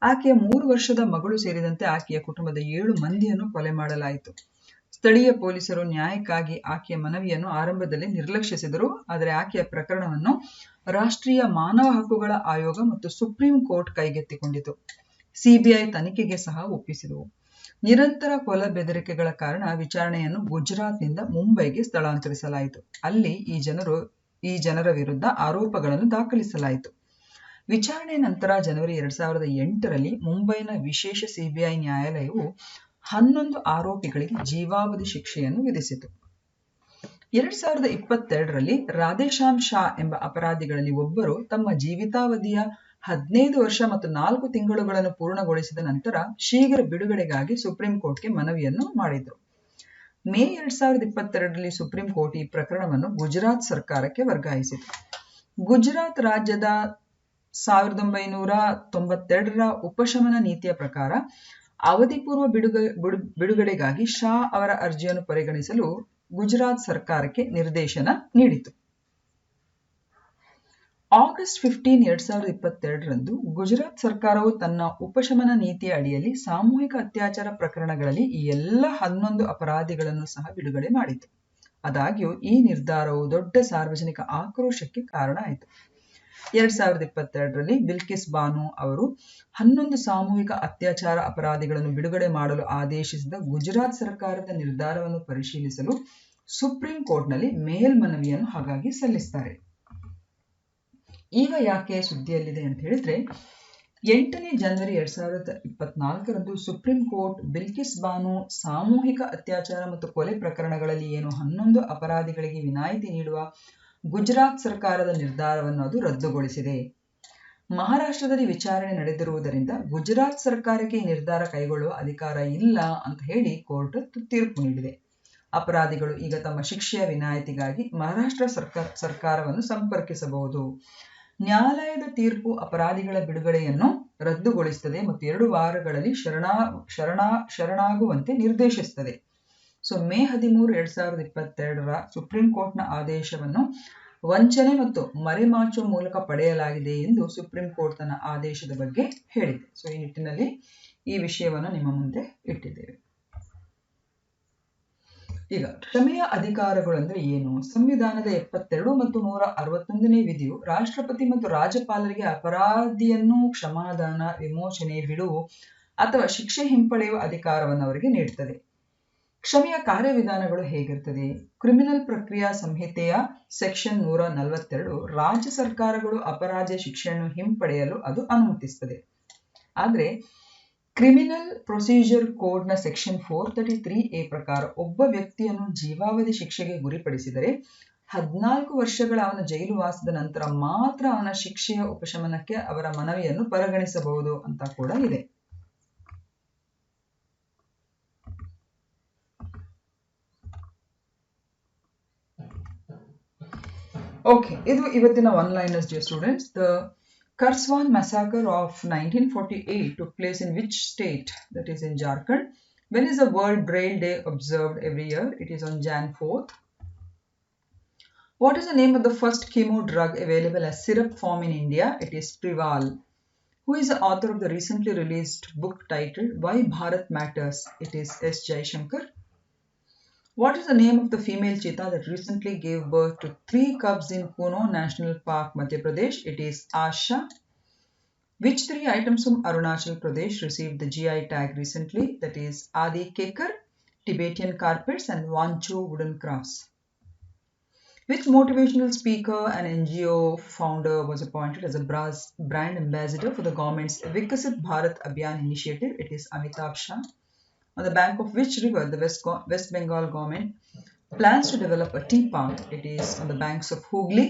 ಆಕೆಯ 3 ವರ್ಷದ ಮಗಳು ಸೇರಿದಂತೆ ಆಕೆಯ ಕುಟುಂಬದ 7 ಮಂದಿಯನ್ನು ಕೊಲೆ ಮಾಡಲಾಯಿತು. ಸ್ಥಳೀಯ ಪೊಲೀಸರು ನ್ಯಾಯಕ್ಕಾಗಿ ಆಕೆಯ ಮನವಿಯನ್ನು ಆರಂಭದಲ್ಲಿ ನಿರ್ಲಕ್ಷಿಸಿದರು. ಆದರೆ ಆಕೆಯ ಪ್ರಕರಣವನ್ನು ರಾಷ್ಟ್ರೀಯ ಮಾನವ ಹಕ್ಕುಗಳ ಆಯೋಗ ಮತ್ತು ಸುಪ್ರೀಂ ಕೋರ್ಟ್ ಕೈಗೆತ್ತಿಕೊಂಡಿತು. CBI ತನಿಖೆಗೆ ಸಹ ಒಪ್ಪಿಸಿದವು. ನಿರಂತರ ಕೊಲೆ ಬೆದರಿಕೆಗಳ ಕಾರಣ ವಿಚಾರಣೆಯನ್ನು ಗುಜರಾತ್ನಿಂದ ಮುಂಬೈಗೆ ಸ್ಥಳಾಂತರಿಸಲಾಯಿತು. ಅಲ್ಲಿ ಈ ಜನರ ವಿರುದ್ಧ ಆರೋಪಗಳನ್ನು ದಾಖಲಿಸಲಾಯಿತು. ವಿಚಾರಣೆ ನಂತರ ಜನವರಿ 2008ರಲ್ಲಿ ಮುಂಬೈನ ವಿಶೇಷ CBI ನ್ಯಾಯಾಲಯವು 11 ಆರೋಪಿಗಳಿಗೆ ಜೀವಾವಧಿ ಶಿಕ್ಷೆಯನ್ನು ವಿಧಿಸಿತು. 2022ರಲ್ಲಿ ರಾಧೇಶ್ಯಾಮ್ ಶಾ ಎಂಬ ಅಪರಾಧಿಗಳಲ್ಲಿ ಒಬ್ಬರು ತಮ್ಮ ಜೀವಿತಾವಧಿಯ 15 ವರ್ಷ ಮತ್ತು 4 ತಿಂಗಳುಗಳನ್ನು ಪೂರ್ಣಗೊಳಿಸಿದ ನಂತರ ಶೀಘ್ರ ಬಿಡುಗಡೆಗಾಗಿ ಸುಪ್ರೀಂ ಕೋರ್ಟ್ಗೆ ಮನವಿಯನ್ನು ಮಾಡಿದರು. ಮೇ 2022ರಲ್ಲಿ ಸುಪ್ರೀಂ ಕೋರ್ಟ್ ಈ ಪ್ರಕರಣವನ್ನು ಗುಜರಾತ್ ಸರ್ಕಾರಕ್ಕೆ ವರ್ಗಾಯಿಸಿತು. ಗುಜರಾತ್ ರಾಜ್ಯದ 1992ರ ಉಪಶಮನ ನೀತಿಯ ಪ್ರಕಾರ ಅವಧಿಪೂರ್ವ ಬಿಡುಗಡೆಗಾಗಿ ಶಾ ಅವರ ಅರ್ಜಿಯನ್ನು ಪರಿಗಣಿಸಲು ಗುಜರಾತ್ ಸರ್ಕಾರಕ್ಕೆ ನಿರ್ದೇಶನ ನೀಡಿತು. ಆಗಸ್ಟ್ 15, 2022ರಂದು ಗುಜರಾತ್ ಸರ್ಕಾರವು ತನ್ನ ಉಪಶಮನ ನೀತಿಯ ಅಡಿಯಲ್ಲಿ ಸಾಮೂಹಿಕ ಅತ್ಯಾಚಾರ ಪ್ರಕರಣಗಳಲ್ಲಿ ಈ ಎಲ್ಲ 11 ಅಪರಾಧಿಗಳನ್ನು ಸಹ ಬಿಡುಗಡೆ ಮಾಡಿತು. ಆದಾಗ್ಯೂ ಈ ನಿರ್ಧಾರವು ದೊಡ್ಡ ಸಾರ್ವಜನಿಕ ಆಕ್ರೋಶಕ್ಕೆ ಕಾರಣ ಆಯಿತು. 2022ರಲ್ಲಿ ಬಿಲ್ಕಿಸ್ ಬಾನು ಅವರು 11 ಸಾಮೂಹಿಕ ಅತ್ಯಾಚಾರ ಅಪರಾಧಿಗಳನ್ನು ಬಿಡುಗಡೆ ಮಾಡಲು ಆದೇಶಿಸಿದ ಗುಜರಾತ್ ಸರ್ಕಾರದ ನಿರ್ಧಾರವನ್ನು ಪರಿಶೀಲಿಸಲು ಸುಪ್ರೀಂ ಕೋರ್ಟ್ನಲ್ಲಿ ಮೇಲ್ಮನವಿಯನ್ನು ಹಾಗಾಗಿ ಸಲ್ಲಿಸುತ್ತಾರೆ. ಈಗ ಯಾಕೆ ಸುದ್ದಿಯಲ್ಲಿದೆ ಅಂತ ಹೇಳಿದ್ರೆ, 8ನೇ ಜನವರಿ 2024ರಂದು ಸುಪ್ರೀಂ ಕೋರ್ಟ್ ಬಿಲ್ಕಿಸ್ ಬಾನು ಸಾಮೂಹಿಕ ಅತ್ಯಾಚಾರ ಮತ್ತು ಕೊಲೆ ಪ್ರಕರಣಗಳಲ್ಲಿ ಏನು 11 ಅಪರಾಧಿಗಳಿಗೆ ವಿನಾಯಿತಿ ನೀಡುವ ಗುಜರಾತ್ ಸರ್ಕಾರದ ನಿರ್ಧಾರವನ್ನು ಅದು ರದ್ದುಗೊಳಿಸಿದೆ. ಮಹಾರಾಷ್ಟ್ರದಲ್ಲಿ ವಿಚಾರಣೆ ನಡೆದಿರುವುದರಿಂದ ಗುಜರಾತ್ ಸರ್ಕಾರಕ್ಕೆ ಈ ನಿರ್ಧಾರ ಕೈಗೊಳ್ಳುವ ಅಧಿಕಾರ ಇಲ್ಲ ಅಂತ ಹೇಳಿ ಕೋರ್ಟ್ ತೀರ್ಪು ನೀಡಿದೆ. ಅಪರಾಧಿಗಳು ಈಗ ತಮ್ಮ ಶಿಕ್ಷೆಯ ವಿನಾಯಿತಿಗಾಗಿ ಮಹಾರಾಷ್ಟ್ರ ಸರ್ಕಾರವನ್ನು ಸಂಪರ್ಕಿಸಬಹುದು. ನ್ಯಾಯಾಲಯದ ತೀರ್ಪು ಅಪರಾಧಿಗಳ ಬಿಡುಗಡೆಯನ್ನು ರದ್ದುಗೊಳಿಸುತ್ತದೆ ಮತ್ತು 2 ವಾರಗಳಲ್ಲಿ ಶರಣಾಗುವಂತೆ ನಿರ್ದೇಶಿಸುತ್ತದೆ. ಮೇ 13, 2022ರ ಸುಪ್ರೀಂ ಕೋರ್ಟ್ನ ಆದೇಶವನ್ನು ವಂಚನೆ ಮತ್ತು ಮರೆಮಾಚುವ ಮೂಲಕ ಪಡೆಯಲಾಗಿದೆ ಎಂದು ಸುಪ್ರೀಂ ಕೋರ್ಟ್ ತನ್ನ ಆದೇಶದ ಬಗ್ಗೆ ಹೇಳಿದೆ. ಈ ನಿಟ್ಟಿನಲ್ಲಿ ಈ ವಿಷಯವನ್ನು ನಿಮ್ಮ ಮುಂದೆ ಇಟ್ಟಿದ್ದೇವೆ. ಈಗ ಕ್ಷಮೆಯ ಅಧಿಕಾರಗಳು ಅಂದ್ರೆ ಏನು? ಸಂವಿಧಾನದ 72 ಮತ್ತು 161ನೇ ವಿಧಿಯು ರಾಷ್ಟ್ರಪತಿ ಮತ್ತು ರಾಜ್ಯಪಾಲರಿಗೆ ಅಪರಾಧಿಯನ್ನು ಕ್ಷಮಾದಾನ, ವಿಮೋಚನೆ, ಬಿಡುವು ಅಥವಾ ಶಿಕ್ಷೆ ಹಿಂಪಡೆಯುವ ಅಧಿಕಾರವನ್ನು ಅವರಿಗೆ ನೀಡುತ್ತದೆ. ಕ್ಷಮೆಯ ಕಾರ್ಯವಿಧಾನಗಳು ಹೇಗಿರ್ತದೆ? ಕ್ರಿಮಿನಲ್ ಪ್ರಕ್ರಿಯಾ ಸಂಹಿತೆಯ ಸೆಕ್ಷನ್ 142 ರಾಜ್ಯ ಸರ್ಕಾರಗಳು ಅಪರಾಧಿಯ ಶಿಕ್ಷೆಯನ್ನು ಹಿಂಪಡೆಯಲು ಅದು ಅನುಮತಿಸುತ್ತದೆ. ಆದರೆ ಕ್ರಿಮಿನಲ್ ಪ್ರೊಸೀಜರ್ ಕೋಡ್ನ ಸೆಕ್ಷನ್ 433A ಪ್ರಕಾರ ಒಬ್ಬ ವ್ಯಕ್ತಿಯನ್ನು ಜೀವಾವಧಿ ಶಿಕ್ಷೆಗೆ ಗುರಿಪಡಿಸಿದರೆ 14 ವರ್ಷಗಳ ಅವನ ಜೈಲು ವಾಸದ ನಂತರ ಮಾತ್ರ ಅವನ ಶಿಕ್ಷೆಯ ಉಪಶಮನಕ್ಕೆ ಅವರ ಮನವಿಯನ್ನು ಪರಿಗಣಿಸಬಹುದು ಅಂತ ಕೂಡ ಇದೆ. Okay, ಇದು ಇವತ್ತಿನ one-liners, dear students. The Karswan massacre of 1948 took place in which state? That is in Jharkhand. When is the World Braille Day observed every year? It is on Jan 4th. What is the name of the first chemo drug available as syrup form in India? It is Prival. Who is the author of the recently released book titled Why Bharat Matters? It is S. Jaishankar. What is the name of the female cheetah that recently gave birth to 3 cubs in Kuno National Park, Madhya Pradesh? It is Asha. Which 3 items from Arunachal Pradesh received the GI tag recently? That is Adi Kekar, Tibetan carpets and Wancho wooden crafts. Which motivational speaker and NGO founder was appointed as a brand ambassador for the government's Vikasit Bharat Abhiyan initiative? It is Amitabh Shah. On the bank of which river the West Bengal government plans to develop a tea park? It is on the banks of Hooghly.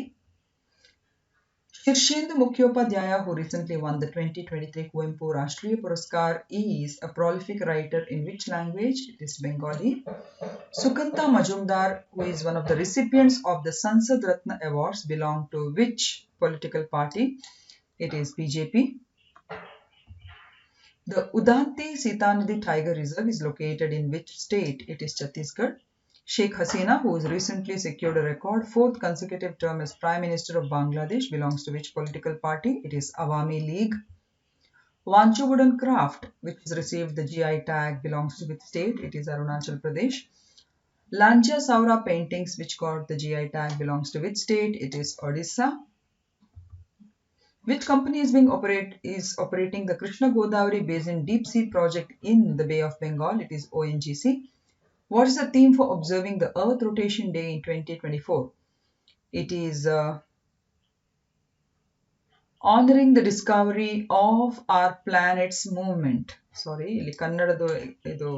Shirshendu Mukhyopadhyaya, who recently won the 2023 Kuvempu Rashtriya Puraskar, is a prolific writer in which language? It is Bengali. Sukanta Majumdar, who is one of the recipients of the Sansad Ratna Awards, belong to which political party? It is BJP. The Udanti Sitanadi Tiger Reserve is located in which state? It is Chhattisgarh. Sheikh Hasina, who has recently secured a record 4th consecutive term as Prime Minister of Bangladesh, belongs to which political party? It is Awami League. Wancho wooden craft, which has received the GI tag, belongs to which state? It is Arunachal Pradesh. Lanja Saura paintings, which got the GI tag, belongs to which state? It is Odisha. Which company is operating the Krishna Godavari Basin Deep Sea Project in the Bay of Bengal? It is ONGC. What is the theme for observing the Earth Rotation Day in 2024? It is honoring the discovery of our planet's movement. Sorry, ಇಲ್ಲಿ ಕನ್ನಡದ ಇದು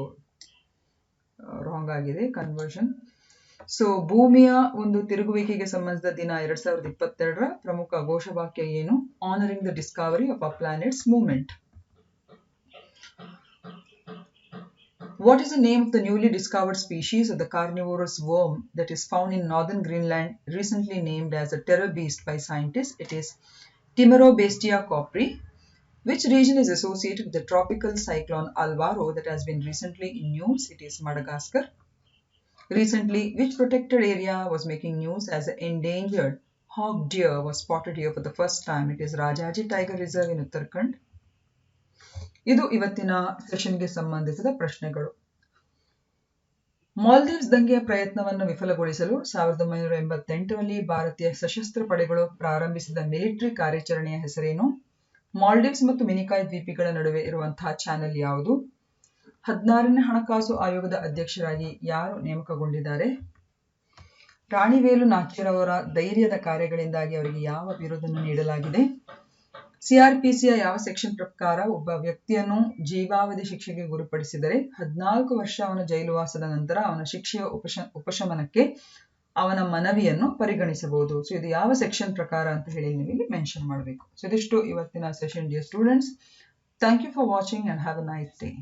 wrong ಆಗಿದೆ conversion. ಭೂಮಿಯ ಒಂದು ತಿರುಗುವಿಕೆಗೆ ಸಂಬಂಧಿಸಿದ ದಿನ 2022ರ ಪ್ರಮುಖ ಘೋಷವಾಕ್ಯ ಏನು? Honouring the Discovery of our planets movement. What is the name of the newly discovered species of the carnivorous worm that is found in northern Greenland, recently named as a terror beast by scientists? It is Timerobestia copri. Which region is associated with the tropical cyclone Alvaro that has been recently in news? It is Madagascar. Recently, which protected area was making news as an endangered hog deer was spotted here for the first time? It is Rajaji Tiger Reserve in Uttarakhand. ಇದು ಇವತ್ತಿನ ಸೆಷನ್ಗೆ ಸಂಬಂಧಿಸಿದ ಪ್ರಶ್ನೆಗಳು. ಮಾಲ್ದೀವ್ಸ್ ದಂಗೆಯ ಪ್ರಯತ್ನವನ್ನು ವಿಫಲಗೊಳಿಸಲು 1988ರಲ್ಲಿ ಭಾರತೀಯ ಸಶಸ್ತ್ರ ಪಡೆಗಳು ಪ್ರಾರಂಭಿಸಿದ military ಕಾರ್ಯಾಚರಣೆಯ ಹೆಸರೇನು? ಮಾಲ್ಡೀವ್ಸ್ ಮತ್ತು ಮಿನಿಕಾಯ್ ದ್ವೀಪಗಳ ನಡುವೆ ಇರುವಂತಹ ಚಾನೆಲ್ ಯಾವುದು? 16ನೇ ಹಣಕಾಸು ಆಯೋಗದ ಅಧ್ಯಕ್ಷರಾಗಿ ಯಾರು ನೇಮಕಗೊಂಡಿದ್ದಾರೆ? ರಾಣಿ ವೇಲು ನಾಚಿಯರ್ ಅವರ ಧೈರ್ಯದ ಕಾರ್ಯಗಳಿಂದಾಗಿ ಅವರಿಗೆ ಯಾವ ಬಿರುದನ್ನು ನೀಡಲಾಗಿದೆ? ಸಿಆರ್ಪಿಸಿಯ ಯಾವ ಸೆಕ್ಷನ್ ಪ್ರಕಾರ ಒಬ್ಬ ವ್ಯಕ್ತಿಯನ್ನು ಜೀವಾವಧಿ ಶಿಕ್ಷೆಗೆ ಗುರಿಪಡಿಸಿದರೆ 14 ವರ್ಷ ಅವನ ಜೈಲುವಾಸದ ನಂತರ ಅವನ ಶಿಕ್ಷೆಯ ಉಪಶಮನಕ್ಕೆ ಅವನ ಮನವಿಯನ್ನು ಪರಿಗಣಿಸಬಹುದು? ಸೊ ಇದು ಯಾವ ಸೆಕ್ಷನ್ ಪ್ರಕಾರ ಅಂತ ಹೇಳಿ ನೀವು ಇಲ್ಲಿ ಮೆನ್ಷನ್ ಮಾಡಬೇಕು. ಸೊ ಇದಿಷ್ಟು ಇವತ್ತಿನ session dear students. Thank you for watching and have a nice day.